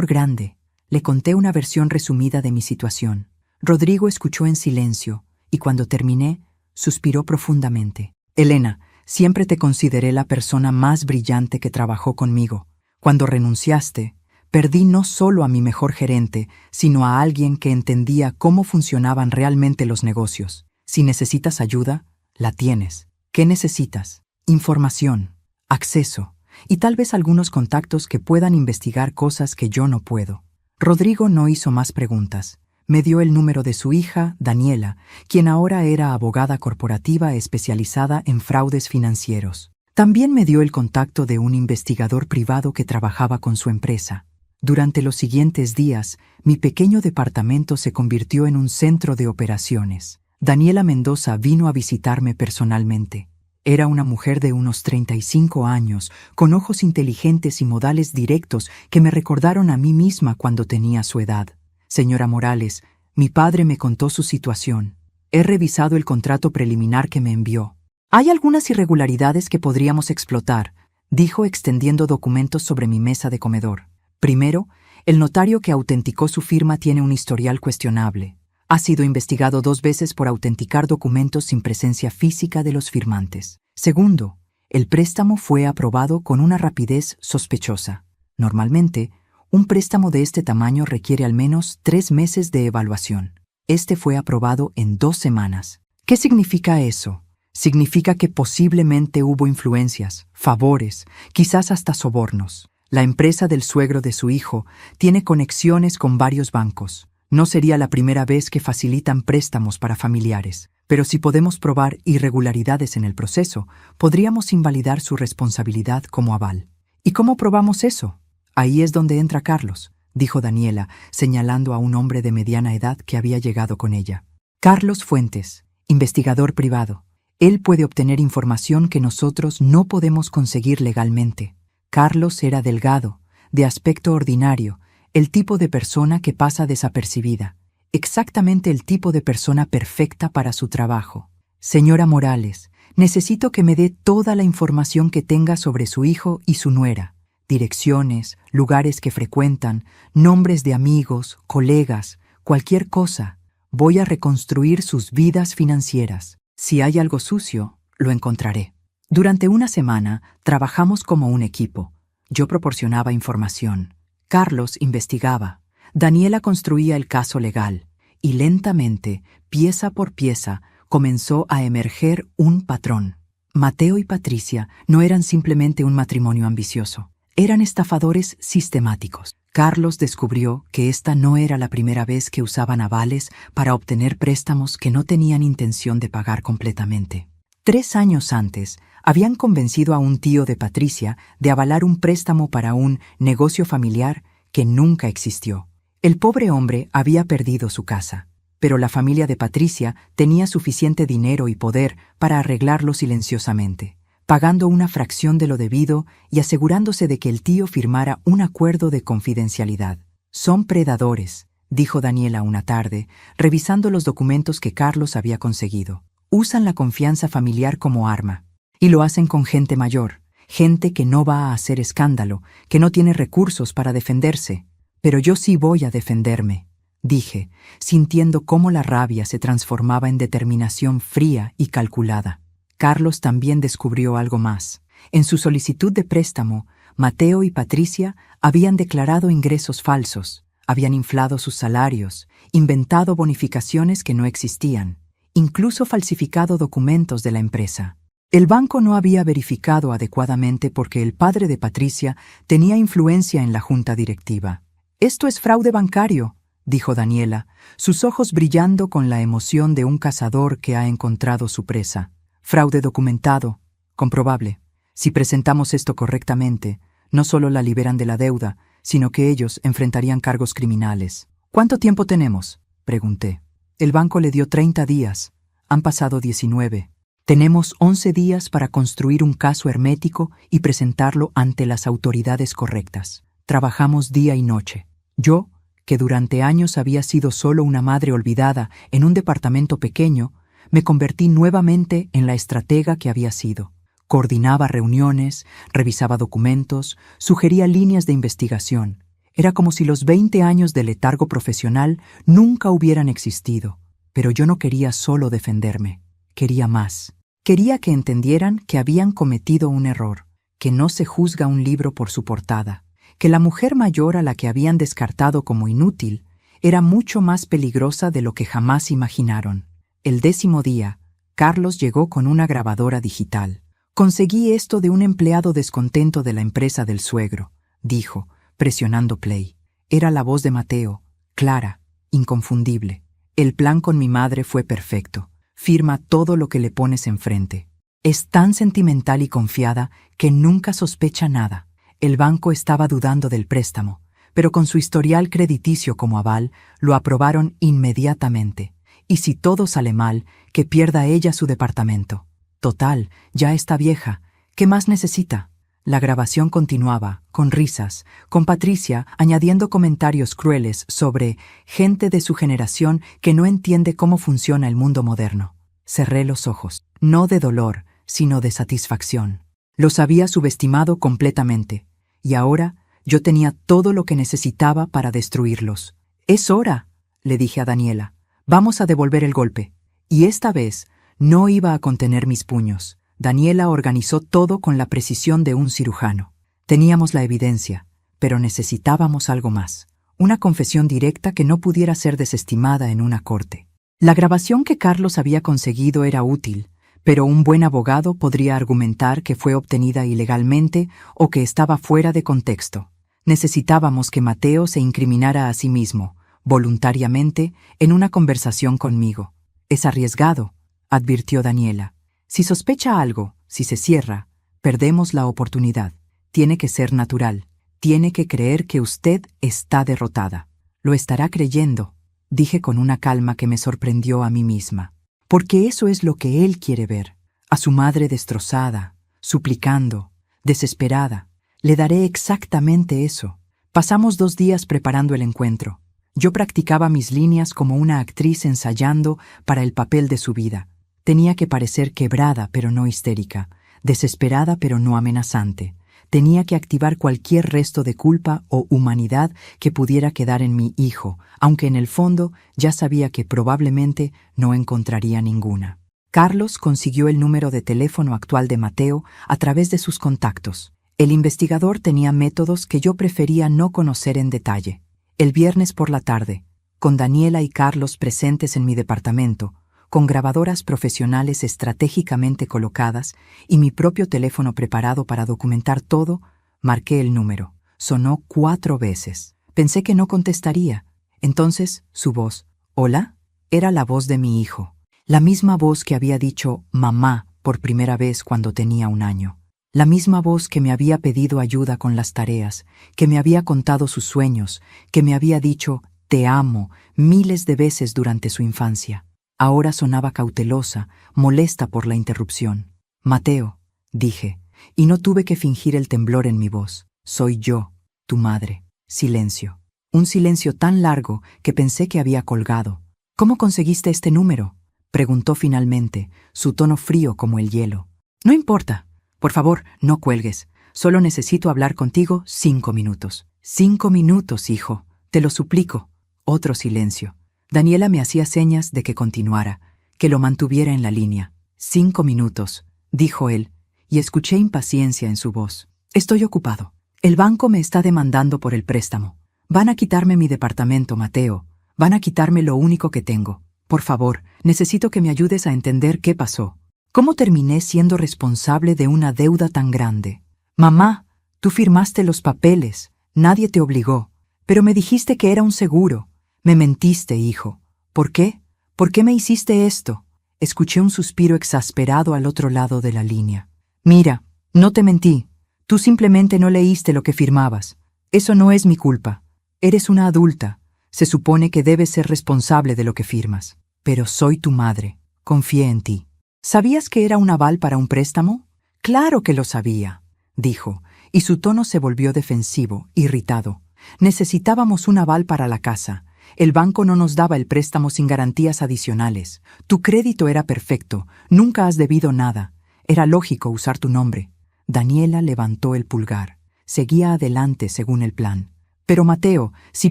grande». Le conté una versión resumida de mi situación. Rodrigo escuchó en silencio, y cuando terminé, suspiró profundamente. «Elena, siempre te consideré la persona más brillante que trabajó conmigo. Cuando renunciaste, perdí no solo a mi mejor gerente, sino a alguien que entendía cómo funcionaban realmente los negocios. Si necesitas ayuda, la tienes. ¿Qué necesitas? Información, acceso y tal vez algunos contactos que puedan investigar cosas que yo no puedo». Rodrigo no hizo más preguntas. Me dio el número de su hija, Daniela, quien ahora era abogada corporativa especializada en fraudes financieros. También me dio el contacto de un investigador privado que trabajaba con su empresa. Durante los siguientes días, mi pequeño departamento se convirtió en un centro de operaciones. Daniela Mendoza vino a visitarme personalmente. Era una mujer de unos 35 años, con ojos inteligentes y modales directos que me recordaron a mí misma cuando tenía su edad. «Señora Morales, mi padre me contó su situación. He revisado el contrato preliminar que me envió. Hay algunas irregularidades que podríamos explotar», dijo extendiendo documentos sobre mi mesa de comedor. «Primero, el notario que autenticó su firma tiene un historial cuestionable. Ha sido investigado 2 veces por autenticar documentos sin presencia física de los firmantes. Segundo, el préstamo fue aprobado con una rapidez sospechosa. Normalmente, un préstamo de este tamaño requiere al menos 3 meses de evaluación. Este fue aprobado en 2 semanas. ¿Qué significa eso? Significa que posiblemente hubo influencias, favores, quizás hasta sobornos. La empresa del suegro de su hijo tiene conexiones con varios bancos. No sería la primera vez que facilitan préstamos para familiares, pero si podemos probar irregularidades en el proceso, podríamos invalidar su responsabilidad como aval». «¿Y cómo probamos eso?». «Ahí es donde entra Carlos», dijo Daniela, señalando a un hombre de mediana edad que había llegado con ella. «Carlos Fuentes, investigador privado. Él puede obtener información que nosotros no podemos conseguir legalmente». Carlos era delgado, de aspecto ordinario, el tipo de persona que pasa desapercibida, exactamente el tipo de persona perfecta para su trabajo. «Señora Morales, necesito que me dé toda la información que tenga sobre su hijo y su nuera. Direcciones, lugares que frecuentan, nombres de amigos, colegas, cualquier cosa. Voy a reconstruir sus vidas financieras. Si hay algo sucio, lo encontraré. Durante una semana, trabajamos como un equipo. Yo proporcionaba información. Carlos investigaba. Daniela construía el caso legal. Y lentamente, pieza por pieza, comenzó a emerger un patrón. Mateo y Patricia no eran simplemente un matrimonio ambicioso. Eran estafadores sistemáticos. Carlos descubrió que esta no era la primera vez que usaban avales para obtener préstamos que no tenían intención de pagar completamente. 3 años antes, habían convencido a un tío de Patricia de avalar un préstamo para un negocio familiar que nunca existió. El pobre hombre había perdido su casa, pero la familia de Patricia tenía suficiente dinero y poder para arreglarlo silenciosamente, pagando una fracción de lo debido y asegurándose de que el tío firmara un acuerdo de confidencialidad. «Son predadores», dijo Daniela una tarde, revisando los documentos que Carlos había conseguido. «Usan la confianza familiar como arma. Y lo hacen con gente mayor, gente que no va a hacer escándalo, que no tiene recursos para defenderse. Pero yo sí voy a defenderme», dije, sintiendo cómo la rabia se transformaba en determinación fría y calculada. Carlos también descubrió algo más. En su solicitud de préstamo, Mateo y Patricia habían declarado ingresos falsos, habían inflado sus salarios, inventado bonificaciones que no existían, incluso falsificado documentos de la empresa. El banco no había verificado adecuadamente porque el padre de Patricia tenía influencia en la junta directiva. «Esto es fraude bancario», dijo Daniela, sus ojos brillando con la emoción de un cazador que ha encontrado su presa. «Fraude documentado, comprobable. Si presentamos esto correctamente, no solo la liberan de la deuda, sino que ellos enfrentarían cargos criminales». «¿Cuánto tiempo tenemos?», pregunté. El banco le dio 30 días. Han pasado 19. Tenemos 11 días para construir un caso hermético y presentarlo ante las autoridades correctas. Trabajamos día y noche. Yo, que durante años había sido solo una madre olvidada en un departamento pequeño, me convertí nuevamente en la estratega que había sido. Coordinaba reuniones, revisaba documentos, sugería líneas de investigación. Era como si los 20 años de letargo profesional nunca hubieran existido. Pero yo no quería solo defenderme. Quería más. Quería que entendieran que habían cometido un error, que no se juzga un libro por su portada, que la mujer mayor a la que habían descartado como inútil era mucho más peligrosa de lo que jamás imaginaron. El 10º día, Carlos llegó con una grabadora digital. «Conseguí esto de un empleado descontento de la empresa del suegro», dijo, presionando play. Era la voz de Mateo, clara, inconfundible. «El plan con mi madre fue perfecto. Firma todo lo que le pones enfrente. Es tan sentimental y confiada que nunca sospecha nada». El banco estaba dudando del préstamo, pero con su historial crediticio como aval, lo aprobaron inmediatamente. Y si todo sale mal, que pierda ella su departamento. Total, ya está vieja. ¿Qué más necesita? La grabación continuaba, con risas, con Patricia añadiendo comentarios crueles sobre gente de su generación que no entiende cómo funciona el mundo moderno. Cerré los ojos, no de dolor, sino de satisfacción. Los había subestimado completamente, y ahora yo tenía todo lo que necesitaba para destruirlos. «Es hora», le dije a Daniela. «Vamos a devolver el golpe». Y esta vez no iba a contener mis puños. Daniela organizó todo con la precisión de un cirujano. Teníamos la evidencia, pero necesitábamos algo más. Una confesión directa que no pudiera ser desestimada en una corte. La grabación que Carlos había conseguido era útil, pero un buen abogado podría argumentar que fue obtenida ilegalmente o que estaba fuera de contexto. Necesitábamos que Mateo se incriminara a sí mismo, voluntariamente, en una conversación conmigo. «Es arriesgado», advirtió Daniela. «Si sospecha algo, si se cierra, perdemos la oportunidad. Tiene que ser natural. Tiene que creer que usted está derrotada». «Lo estará creyendo», dije con una calma que me sorprendió a mí misma. Porque eso es lo que él quiere ver. A su madre destrozada, suplicando, desesperada. Le daré exactamente eso. Pasamos 2 días preparando el encuentro. Yo practicaba mis líneas como una actriz ensayando para el papel de su vida. Tenía que parecer quebrada pero no histérica, desesperada pero no amenazante. Tenía que activar cualquier resto de culpa o humanidad que pudiera quedar en mi hijo, aunque en el fondo ya sabía que probablemente no encontraría ninguna. Carlos consiguió el número de teléfono actual de Mateo a través de sus contactos. El investigador tenía métodos que yo prefería no conocer en detalle. El viernes por la tarde, con Daniela y Carlos presentes en mi departamento, con grabadoras profesionales estratégicamente colocadas y mi propio teléfono preparado para documentar todo, marqué el número. Sonó 4 veces. Pensé que no contestaría. Entonces, su voz, «¿Hola?», era la voz de mi hijo. La misma voz que había dicho «mamá» por primera vez cuando tenía 1 año. La misma voz que me había pedido ayuda con las tareas, que me había contado sus sueños, que me había dicho «te amo» miles de veces durante su infancia. Ahora sonaba cautelosa, molesta por la interrupción. «Mateo», dije, y no tuve que fingir el temblor en mi voz. «Soy yo, tu madre». Silencio. Un silencio tan largo que pensé que había colgado. «¿Cómo conseguiste este número?», preguntó finalmente, su tono frío como el hielo. «No importa. Por favor, no cuelgues. Solo necesito hablar contigo 5 minutos». «5 minutos, hijo. Te lo suplico». Otro silencio. Daniela me hacía señas de que continuara, que lo mantuviera en la línea. 5 minutos, dijo él, y escuché impaciencia en su voz. «Estoy ocupado. El banco me está demandando por el préstamo. Van a quitarme mi departamento, Mateo. Van a quitarme lo único que tengo. Por favor, necesito que me ayudes a entender qué pasó. ¿Cómo terminé siendo responsable de una deuda tan grande? Mamá, tú firmaste los papeles. Nadie te obligó. Pero me dijiste que era un seguro. Me mentiste, hijo. ¿Por qué? ¿Por qué me hiciste esto?» Escuché un suspiro exasperado al otro lado de la línea. «Mira, no te mentí. Tú simplemente no leíste lo que firmabas. Eso no es mi culpa. Eres una adulta. Se supone que debes ser responsable de lo que firmas. Pero soy tu madre. Confié en ti». «¿Sabías que era un aval para un préstamo?» «Claro que lo sabía», dijo, y su tono se volvió defensivo, irritado. «Necesitábamos un aval para la casa. El banco no nos daba el préstamo sin garantías adicionales. Tu crédito era perfecto. Nunca has debido nada. Era lógico usar tu nombre». Daniela levantó el pulgar. Seguía adelante según el plan. «Pero Mateo, si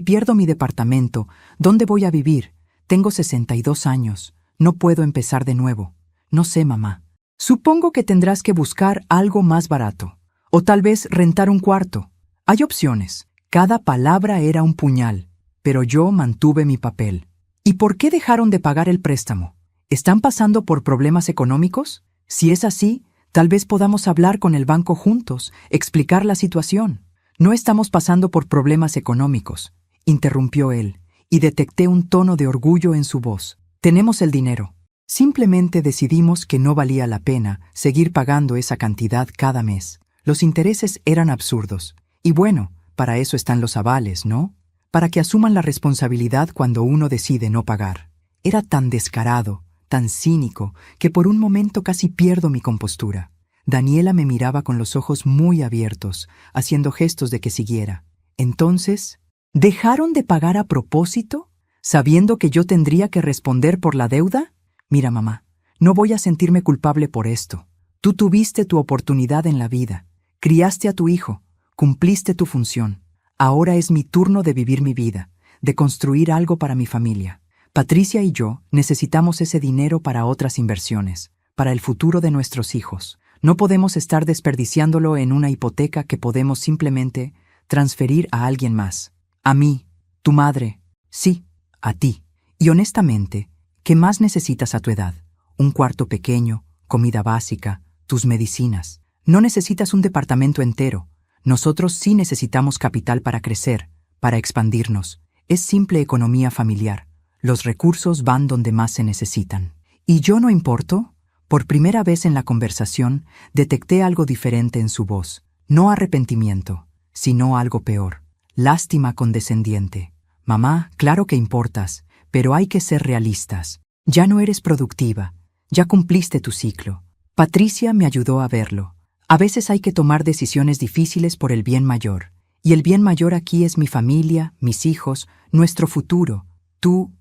pierdo mi departamento, ¿dónde voy a vivir? Tengo 62 años. No puedo empezar de nuevo». «No sé, mamá. Supongo que tendrás que buscar algo más barato. O tal vez rentar un cuarto. Hay opciones». Cada palabra era un puñal, pero yo mantuve mi papel. «¿Y por qué dejaron de pagar el préstamo? ¿Están pasando por problemas económicos? Si es así, tal vez podamos hablar con el banco juntos, explicar la situación». «No estamos pasando por problemas económicos», interrumpió él, y detecté un tono de orgullo en su voz. «Tenemos el dinero. Simplemente decidimos que no valía la pena seguir pagando esa cantidad cada mes. Los intereses eran absurdos. Y bueno, para eso están los avales, ¿no? Para que asuman la responsabilidad cuando uno decide no pagar». Era tan descarado, tan cínico, que por un momento casi pierdo mi compostura. Daniela me miraba con los ojos muy abiertos, haciendo gestos de que siguiera. Entonces, ¿dejaron de pagar a propósito, sabiendo que yo tendría que responder por la deuda? «Mira, mamá, no voy a sentirme culpable por esto. Tú tuviste tu oportunidad en la vida, criaste a tu hijo, cumpliste tu función. Ahora es mi turno de vivir mi vida, de construir algo para mi familia. Patricia y yo necesitamos ese dinero para otras inversiones, para el futuro de nuestros hijos. No podemos estar desperdiciándolo en una hipoteca que podemos simplemente transferir a alguien más. A mí, tu madre, sí, a ti. Y honestamente, ¿qué más necesitas a tu edad? Un cuarto pequeño, comida básica, tus medicinas. No necesitas un departamento entero. Nosotros sí necesitamos capital para crecer, para expandirnos. Es simple economía familiar. Los recursos van donde más se necesitan. ¿Y yo no importo? Por primera vez en la conversación, detecté algo diferente en su voz. No arrepentimiento, sino algo peor. Lástima condescendiente. «Mamá, claro que importas, pero hay que ser realistas. Ya no eres productiva. Ya cumpliste tu ciclo». Patricia me ayudó a verlo. A veces hay que tomar decisiones difíciles por el bien mayor. Y el bien mayor aquí es mi familia, mis hijos, nuestro futuro. Tú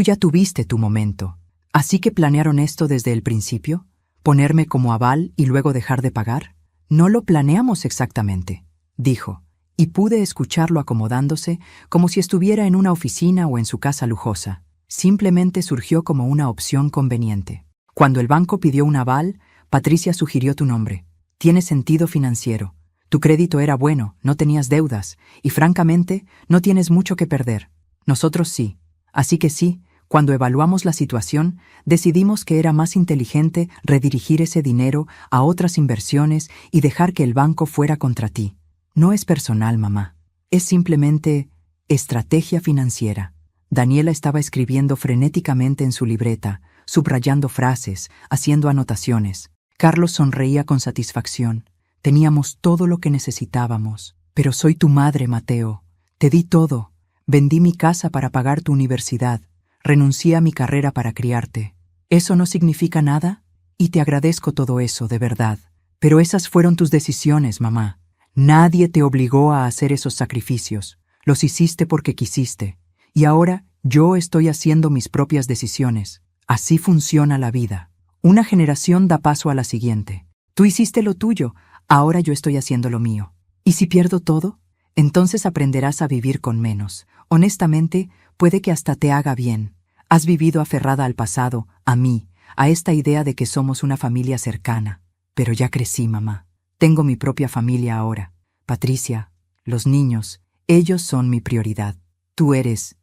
ya tuviste tu momento. ¿Así que planearon esto desde el principio? ¿Ponerme como aval y luego dejar de pagar? No lo planeamos exactamente, dijo, y pude escucharlo acomodándose como si estuviera en una oficina o en su casa lujosa. Simplemente surgió como una opción conveniente. Cuando el banco pidió un aval, Patricia sugirió tu nombre. Tiene sentido financiero. Tu crédito era bueno, no tenías deudas, y francamente, no tienes mucho que perder. Nosotros sí. Así que sí, cuando evaluamos la situación, decidimos que era más inteligente redirigir ese dinero a otras inversiones y dejar que el banco fuera contra ti. No es personal, mamá. Es simplemente estrategia financiera. Daniela estaba escribiendo frenéticamente en su libreta, subrayando frases, haciendo anotaciones. Carlos sonreía con satisfacción. Teníamos todo lo que necesitábamos. Pero soy tu madre, Mateo. Te di todo. Vendí mi casa para pagar tu universidad. Renuncié a mi carrera para criarte. ¿Eso no significa nada? Y te agradezco todo eso, de verdad. Pero esas fueron tus decisiones, mamá. Nadie te obligó a hacer esos sacrificios. Los hiciste porque quisiste. Y ahora yo estoy haciendo mis propias decisiones. Así funciona la vida. Una generación da paso a la siguiente. Tú hiciste lo tuyo, ahora yo estoy haciendo lo mío. ¿Y si pierdo todo? Entonces aprenderás a vivir con menos. Honestamente, puede que hasta te haga bien. Has vivido aferrada al pasado, a mí, a esta idea de que somos una familia cercana. Pero ya crecí, mamá. Tengo mi propia familia ahora. Patricia, los niños, ellos son mi prioridad. Tú eres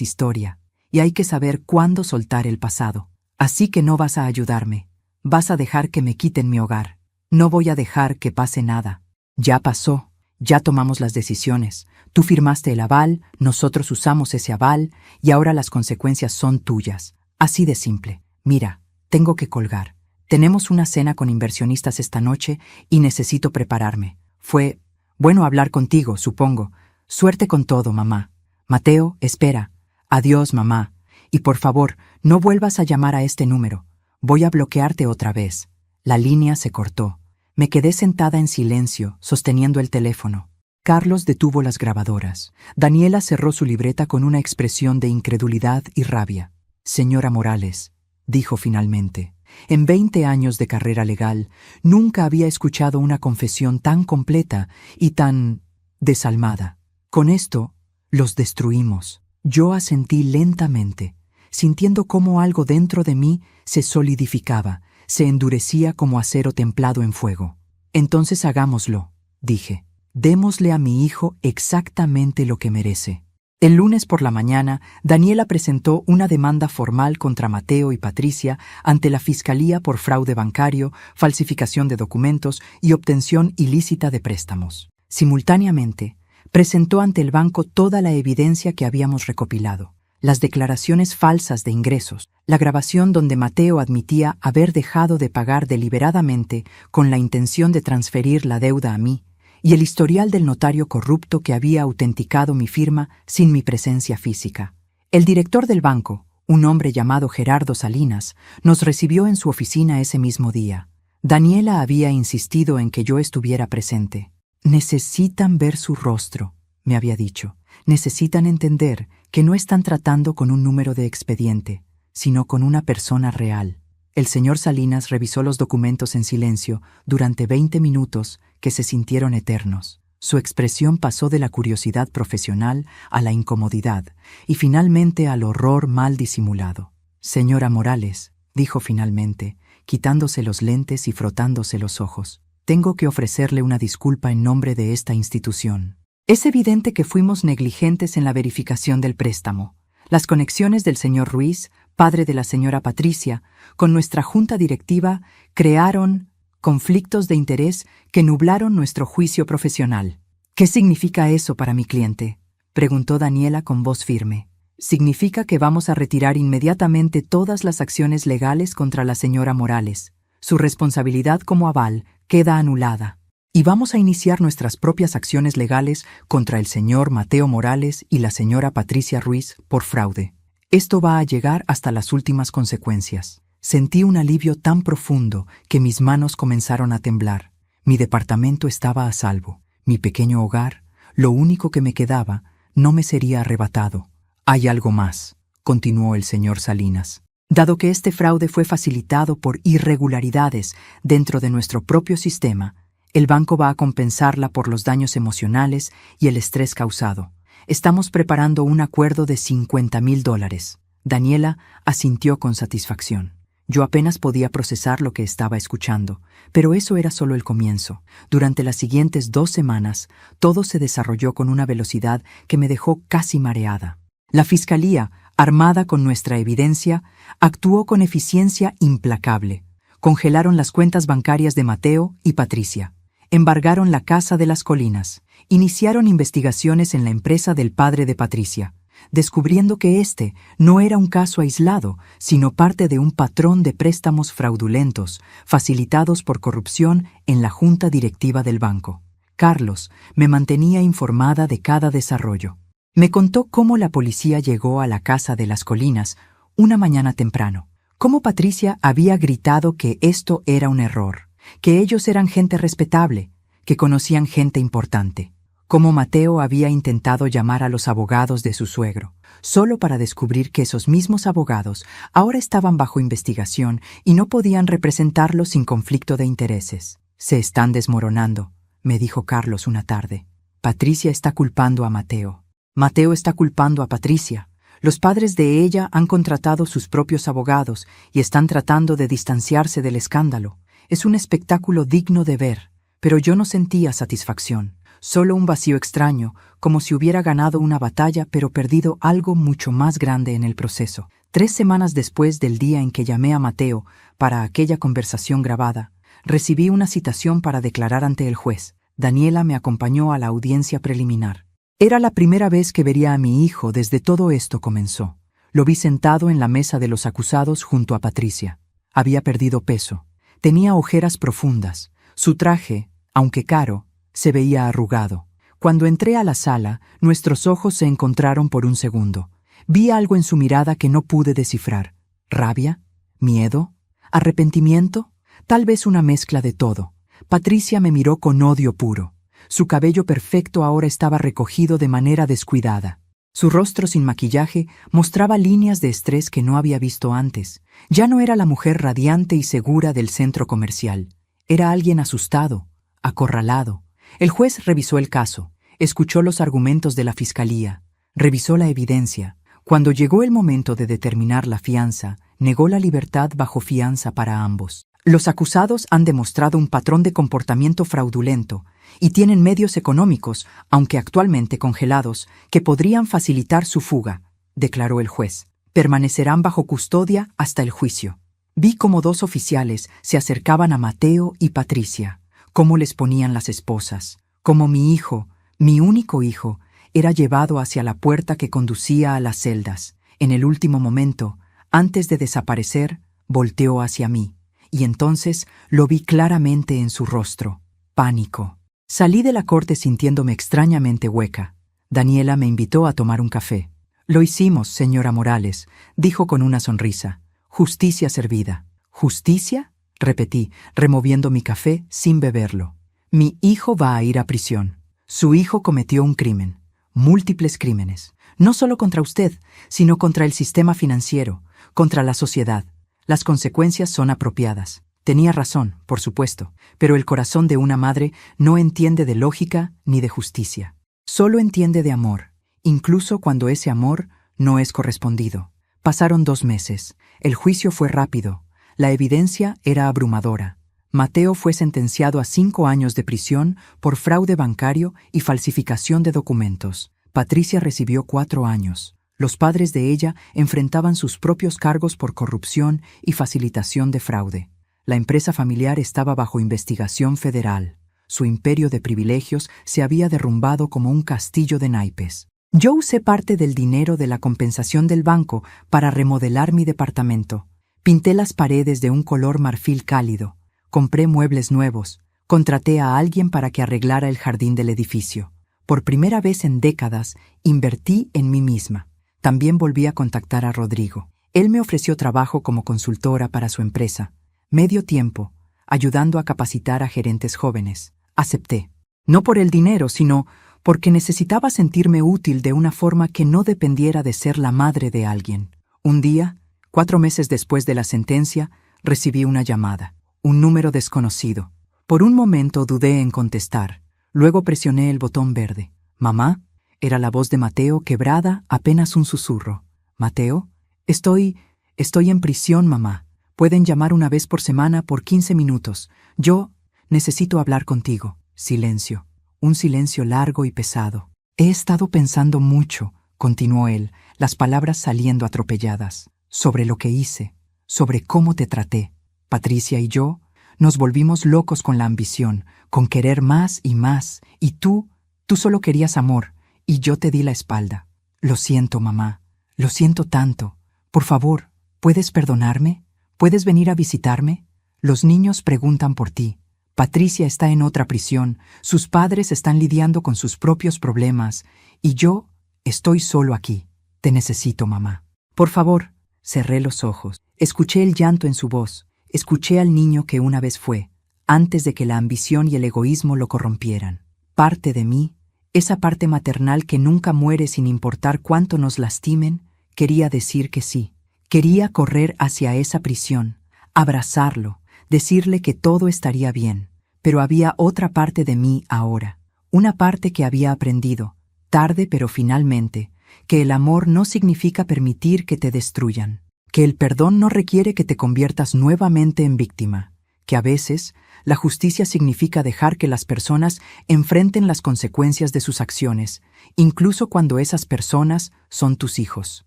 historia, y hay que saber cuándo soltar el pasado. Así que no vas a ayudarme. Vas a dejar que me quiten mi hogar. No voy a dejar que pase nada. Ya pasó. Ya tomamos las decisiones. Tú firmaste el aval, nosotros usamos ese aval, y ahora las consecuencias son tuyas. Así de simple. Mira, tengo que colgar. Tenemos una cena con inversionistas esta noche y necesito prepararme. Fue bueno hablar contigo, supongo. Suerte con todo, mamá. Mateo, espera. Adiós, mamá. Y por favor, no vuelvas a llamar a este número. Voy a bloquearte otra vez. La línea se cortó. Me quedé sentada en silencio, sosteniendo el teléfono. Carlos detuvo las grabadoras. Daniela cerró su libreta con una expresión de incredulidad y rabia. Señora Morales, dijo finalmente, en 20 años de carrera legal, nunca había escuchado una confesión tan completa y tan desalmada. Con esto, los destruimos. Yo asentí lentamente, sintiendo cómo algo dentro de mí se solidificaba, se endurecía como acero templado en fuego. Entonces hagámoslo, dije. Démosle a mi hijo exactamente lo que merece. El lunes por la mañana, Daniela presentó una demanda formal contra Mateo y Patricia ante la Fiscalía por fraude bancario, falsificación de documentos y obtención ilícita de préstamos. Simultáneamente, presentó ante el banco toda la evidencia que habíamos recopilado. Las declaraciones falsas de ingresos, la grabación donde Mateo admitía haber dejado de pagar deliberadamente con la intención de transferir la deuda a mí, y el historial del notario corrupto que había autenticado mi firma sin mi presencia física. El director del banco, un hombre llamado Gerardo Salinas, nos recibió en su oficina ese mismo día. Daniela había insistido en que yo estuviera presente. Necesitan ver su rostro, me había dicho. Necesitan entender que no están tratando con un número de expediente, sino con una persona real. El señor Salinas revisó los documentos en silencio durante 20 minutos que se sintieron eternos. Su expresión pasó de la curiosidad profesional a la incomodidad y finalmente al horror mal disimulado. Señora Morales, dijo finalmente, quitándose los lentes y frotándose los ojos, tengo que ofrecerle una disculpa en nombre de esta institución. Es evidente que fuimos negligentes en la verificación del préstamo. Las conexiones del señor Ruiz, padre de la señora Patricia, con nuestra junta directiva crearon conflictos de interés que nublaron nuestro juicio profesional. ¿Qué significa eso para mi cliente?, preguntó Daniela con voz firme. Significa que vamos a retirar inmediatamente todas las acciones legales contra la señora Morales. Su responsabilidad como aval queda anulada. Y vamos a iniciar nuestras propias acciones legales contra el señor Mateo Morales y la señora Patricia Ruiz por fraude. Esto va a llegar hasta las últimas consecuencias. Sentí un alivio tan profundo que mis manos comenzaron a temblar. Mi departamento estaba a salvo. Mi pequeño hogar, lo único que me quedaba, no me sería arrebatado. Hay algo más, continuó el señor Salinas. Dado que este fraude fue facilitado por irregularidades dentro de nuestro propio sistema, El banco va a compensarla por los daños emocionales y el estrés causado. Estamos preparando un acuerdo de $50,000. Daniela asintió con satisfacción. Yo apenas podía procesar lo que estaba escuchando, pero eso era solo el comienzo. Durante las siguientes 2 semanas, todo se desarrolló con una velocidad que me dejó casi mareada. La fiscalía, armada con nuestra evidencia, actuó con eficiencia implacable. Congelaron las cuentas bancarias de Mateo y Patricia. Embargaron la Casa de las Colinas. Iniciaron investigaciones en la empresa del padre de Patricia, descubriendo que este no era un caso aislado, sino parte de un patrón de préstamos fraudulentos, facilitados por corrupción en la junta directiva del banco. Carlos me mantenía informada de cada desarrollo. Me contó cómo la policía llegó a la Casa de las Colinas una mañana temprano, cómo Patricia había gritado que esto era un error, que ellos eran gente respetable, que conocían gente importante. Cómo Mateo había intentado llamar a los abogados de su suegro, solo para descubrir que esos mismos abogados ahora estaban bajo investigación y no podían representarlo sin conflicto de intereses. Se están desmoronando, me dijo Carlos una tarde. Patricia está culpando a Mateo. Mateo está culpando a Patricia. Los padres de ella han contratado sus propios abogados y están tratando de distanciarse del escándalo. Es un espectáculo digno de ver, pero yo no sentía satisfacción. Solo un vacío extraño, como si hubiera ganado una batalla pero perdido algo mucho más grande en el proceso. 3 semanas después del día en que llamé a Mateo para aquella conversación grabada, recibí una citación para declarar ante el juez. Daniela me acompañó a la audiencia preliminar. Era la primera vez que vería a mi hijo desde todo esto comenzó. Lo vi sentado en la mesa de los acusados junto a Patricia. Había perdido peso. Tenía ojeras profundas. Su traje, aunque caro, se veía arrugado. Cuando entré a la sala, nuestros ojos se encontraron por un segundo. Vi algo en su mirada que no pude descifrar. ¿Rabia? ¿Miedo? ¿Arrepentimiento? Tal vez una mezcla de todo. Patricia me miró con odio puro. Su cabello perfecto ahora estaba recogido de manera descuidada. Su rostro sin maquillaje mostraba líneas de estrés que no había visto antes. Ya no era la mujer radiante y segura del centro comercial. Era alguien asustado, acorralado. El juez revisó el caso, escuchó los argumentos de la fiscalía, revisó la evidencia. Cuando llegó el momento de determinar la fianza, negó la libertad bajo fianza para ambos. Los acusados han demostrado un patrón de comportamiento fraudulento y tienen medios económicos, aunque actualmente congelados, que podrían facilitar su fuga, declaró el juez. Permanecerán bajo custodia hasta el juicio. Vi cómo 2 oficiales se acercaban a Mateo y Patricia, cómo les ponían las esposas, cómo mi hijo, mi único hijo, era llevado hacia la puerta que conducía a las celdas. En el último momento, antes de desaparecer, volteó hacia mí, y entonces lo vi claramente en su rostro. Pánico. Salí de la corte sintiéndome extrañamente hueca. Daniela me invitó a tomar un café. Lo hicimos, señora Morales, dijo con una sonrisa. Justicia servida. ¿Justicia? Repetí, removiendo mi café sin beberlo. Mi hijo va a ir a prisión. Su hijo cometió un crimen. Múltiples crímenes. No solo contra usted, sino contra el sistema financiero, contra la sociedad. Las consecuencias son apropiadas. Tenía razón, por supuesto, pero el corazón de una madre no entiende de lógica ni de justicia. Solo entiende de amor, incluso cuando ese amor no es correspondido. Pasaron 2 meses. El juicio fue rápido. La evidencia era abrumadora. Mateo fue sentenciado a 5 años de prisión por fraude bancario y falsificación de documentos. Patricia recibió 4 años. Los padres de ella enfrentaban sus propios cargos por corrupción y facilitación de fraude. La empresa familiar estaba bajo investigación federal. Su imperio de privilegios se había derrumbado como un castillo de naipes. Yo usé parte del dinero de la compensación del banco para remodelar mi departamento. Pinté las paredes de un color marfil cálido. Compré muebles nuevos. Contraté a alguien para que arreglara el jardín del edificio. Por primera vez en décadas, invertí en mí misma. También volví a contactar a Rodrigo. Él me ofreció trabajo como consultora para su empresa. Medio tiempo, ayudando a capacitar a gerentes jóvenes. Acepté. No por el dinero, sino porque necesitaba sentirme útil de una forma que no dependiera de ser la madre de alguien. Un día, 4 meses después de la sentencia, recibí una llamada. Un número desconocido. Por un momento dudé en contestar. Luego presioné el botón verde. «Mamá», era la voz de Mateo quebrada, apenas un susurro. «Mateo, estoy en prisión, mamá. Pueden llamar una vez por semana por 15 minutos. Yo necesito hablar contigo». Silencio. Un silencio largo y pesado. «He estado pensando mucho», continuó él, las palabras saliendo atropelladas, «sobre lo que hice, sobre cómo te traté. Patricia y yo nos volvimos locos con la ambición, con querer más, y tú solo querías amor, y yo te di la espalda. Lo siento, mamá, lo siento tanto. Por favor, ¿puedes perdonarme? ¿Puedes venir a visitarme? Los niños preguntan por ti. Patricia está en otra prisión, sus padres están lidiando con sus propios problemas, y yo estoy solo aquí. Te necesito, mamá. Por favor». Cerré los ojos. Escuché el llanto en su voz. Escuché al niño que una vez fue, antes de que la ambición y el egoísmo lo corrompieran. Parte de mí, esa parte maternal que nunca muere sin importar cuánto nos lastimen, quería decir que sí. Quería correr hacia esa prisión, abrazarlo, decirle que todo estaría bien. Pero había otra parte de mí ahora, una parte que había aprendido, tarde pero finalmente, que el amor no significa permitir que te destruyan, que el perdón no requiere que te conviertas nuevamente en víctima, que a veces la justicia significa dejar que las personas enfrenten las consecuencias de sus acciones, incluso cuando esas personas son tus hijos.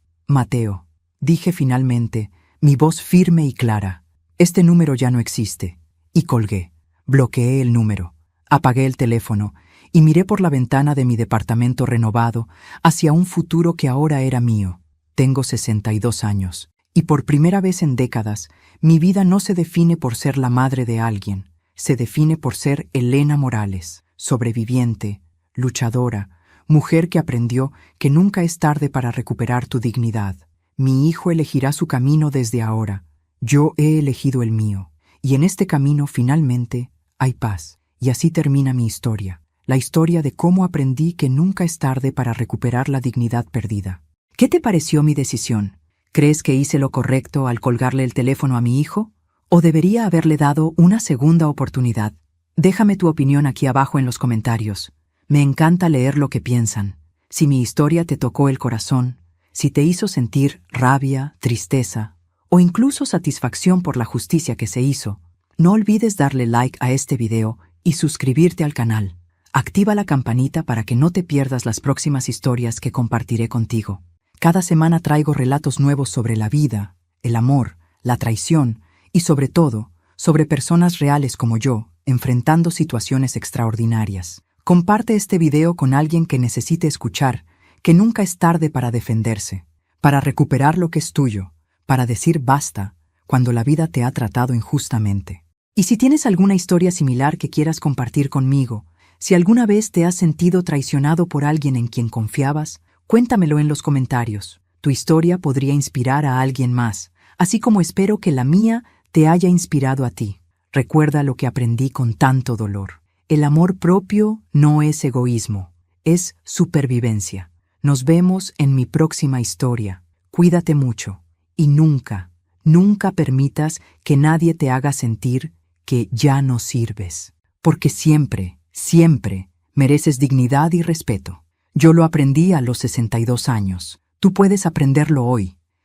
«Mateo», dije finalmente, mi voz firme y clara, «este número ya no existe». Y colgué. Bloqueé el número. Apagué el teléfono y miré por la ventana de mi departamento renovado hacia un futuro que ahora era mío. Tengo 62 años. Y por primera vez en décadas, mi vida no se define por ser la madre de alguien, se define por ser Elena Morales, sobreviviente, luchadora, mujer que aprendió que nunca es tarde para recuperar tu dignidad. Mi hijo elegirá su camino desde ahora, yo he elegido el mío, y en este camino finalmente hay paz. Y así termina mi historia, la historia de cómo aprendí que nunca es tarde para recuperar la dignidad perdida. ¿Qué te pareció mi decisión? ¿Crees que hice lo correcto al colgarle el teléfono a mi hijo? ¿O debería haberle dado una segunda oportunidad? Déjame tu opinión aquí abajo en los comentarios. Me encanta leer lo que piensan. Si mi historia te tocó el corazón, si te hizo sentir rabia, tristeza o incluso satisfacción por la justicia que se hizo, no olvides darle like a este video y suscribirte al canal. Activa la campanita para que no te pierdas las próximas historias que compartiré contigo. Cada semana traigo relatos nuevos sobre la vida, el amor, la traición y sobre todo, sobre personas reales como yo, enfrentando situaciones extraordinarias. Comparte este video con alguien que necesite escuchar que nunca es tarde para defenderse, para recuperar lo que es tuyo, para decir basta cuando la vida te ha tratado injustamente. Y si tienes alguna historia similar que quieras compartir conmigo, si alguna vez te has sentido traicionado por alguien en quien confiabas, cuéntamelo en los comentarios. Tu historia podría inspirar a alguien más, así como espero que la mía te haya inspirado a ti. Recuerda lo que aprendí con tanto dolor. El amor propio no es egoísmo, es supervivencia. Nos vemos en mi próxima historia. Cuídate mucho y nunca, nunca permitas que nadie te haga sentir que ya no sirves, porque siempre, siempre mereces dignidad y respeto. Yo lo aprendí a los 62 años. Tú puedes aprenderlo hoy.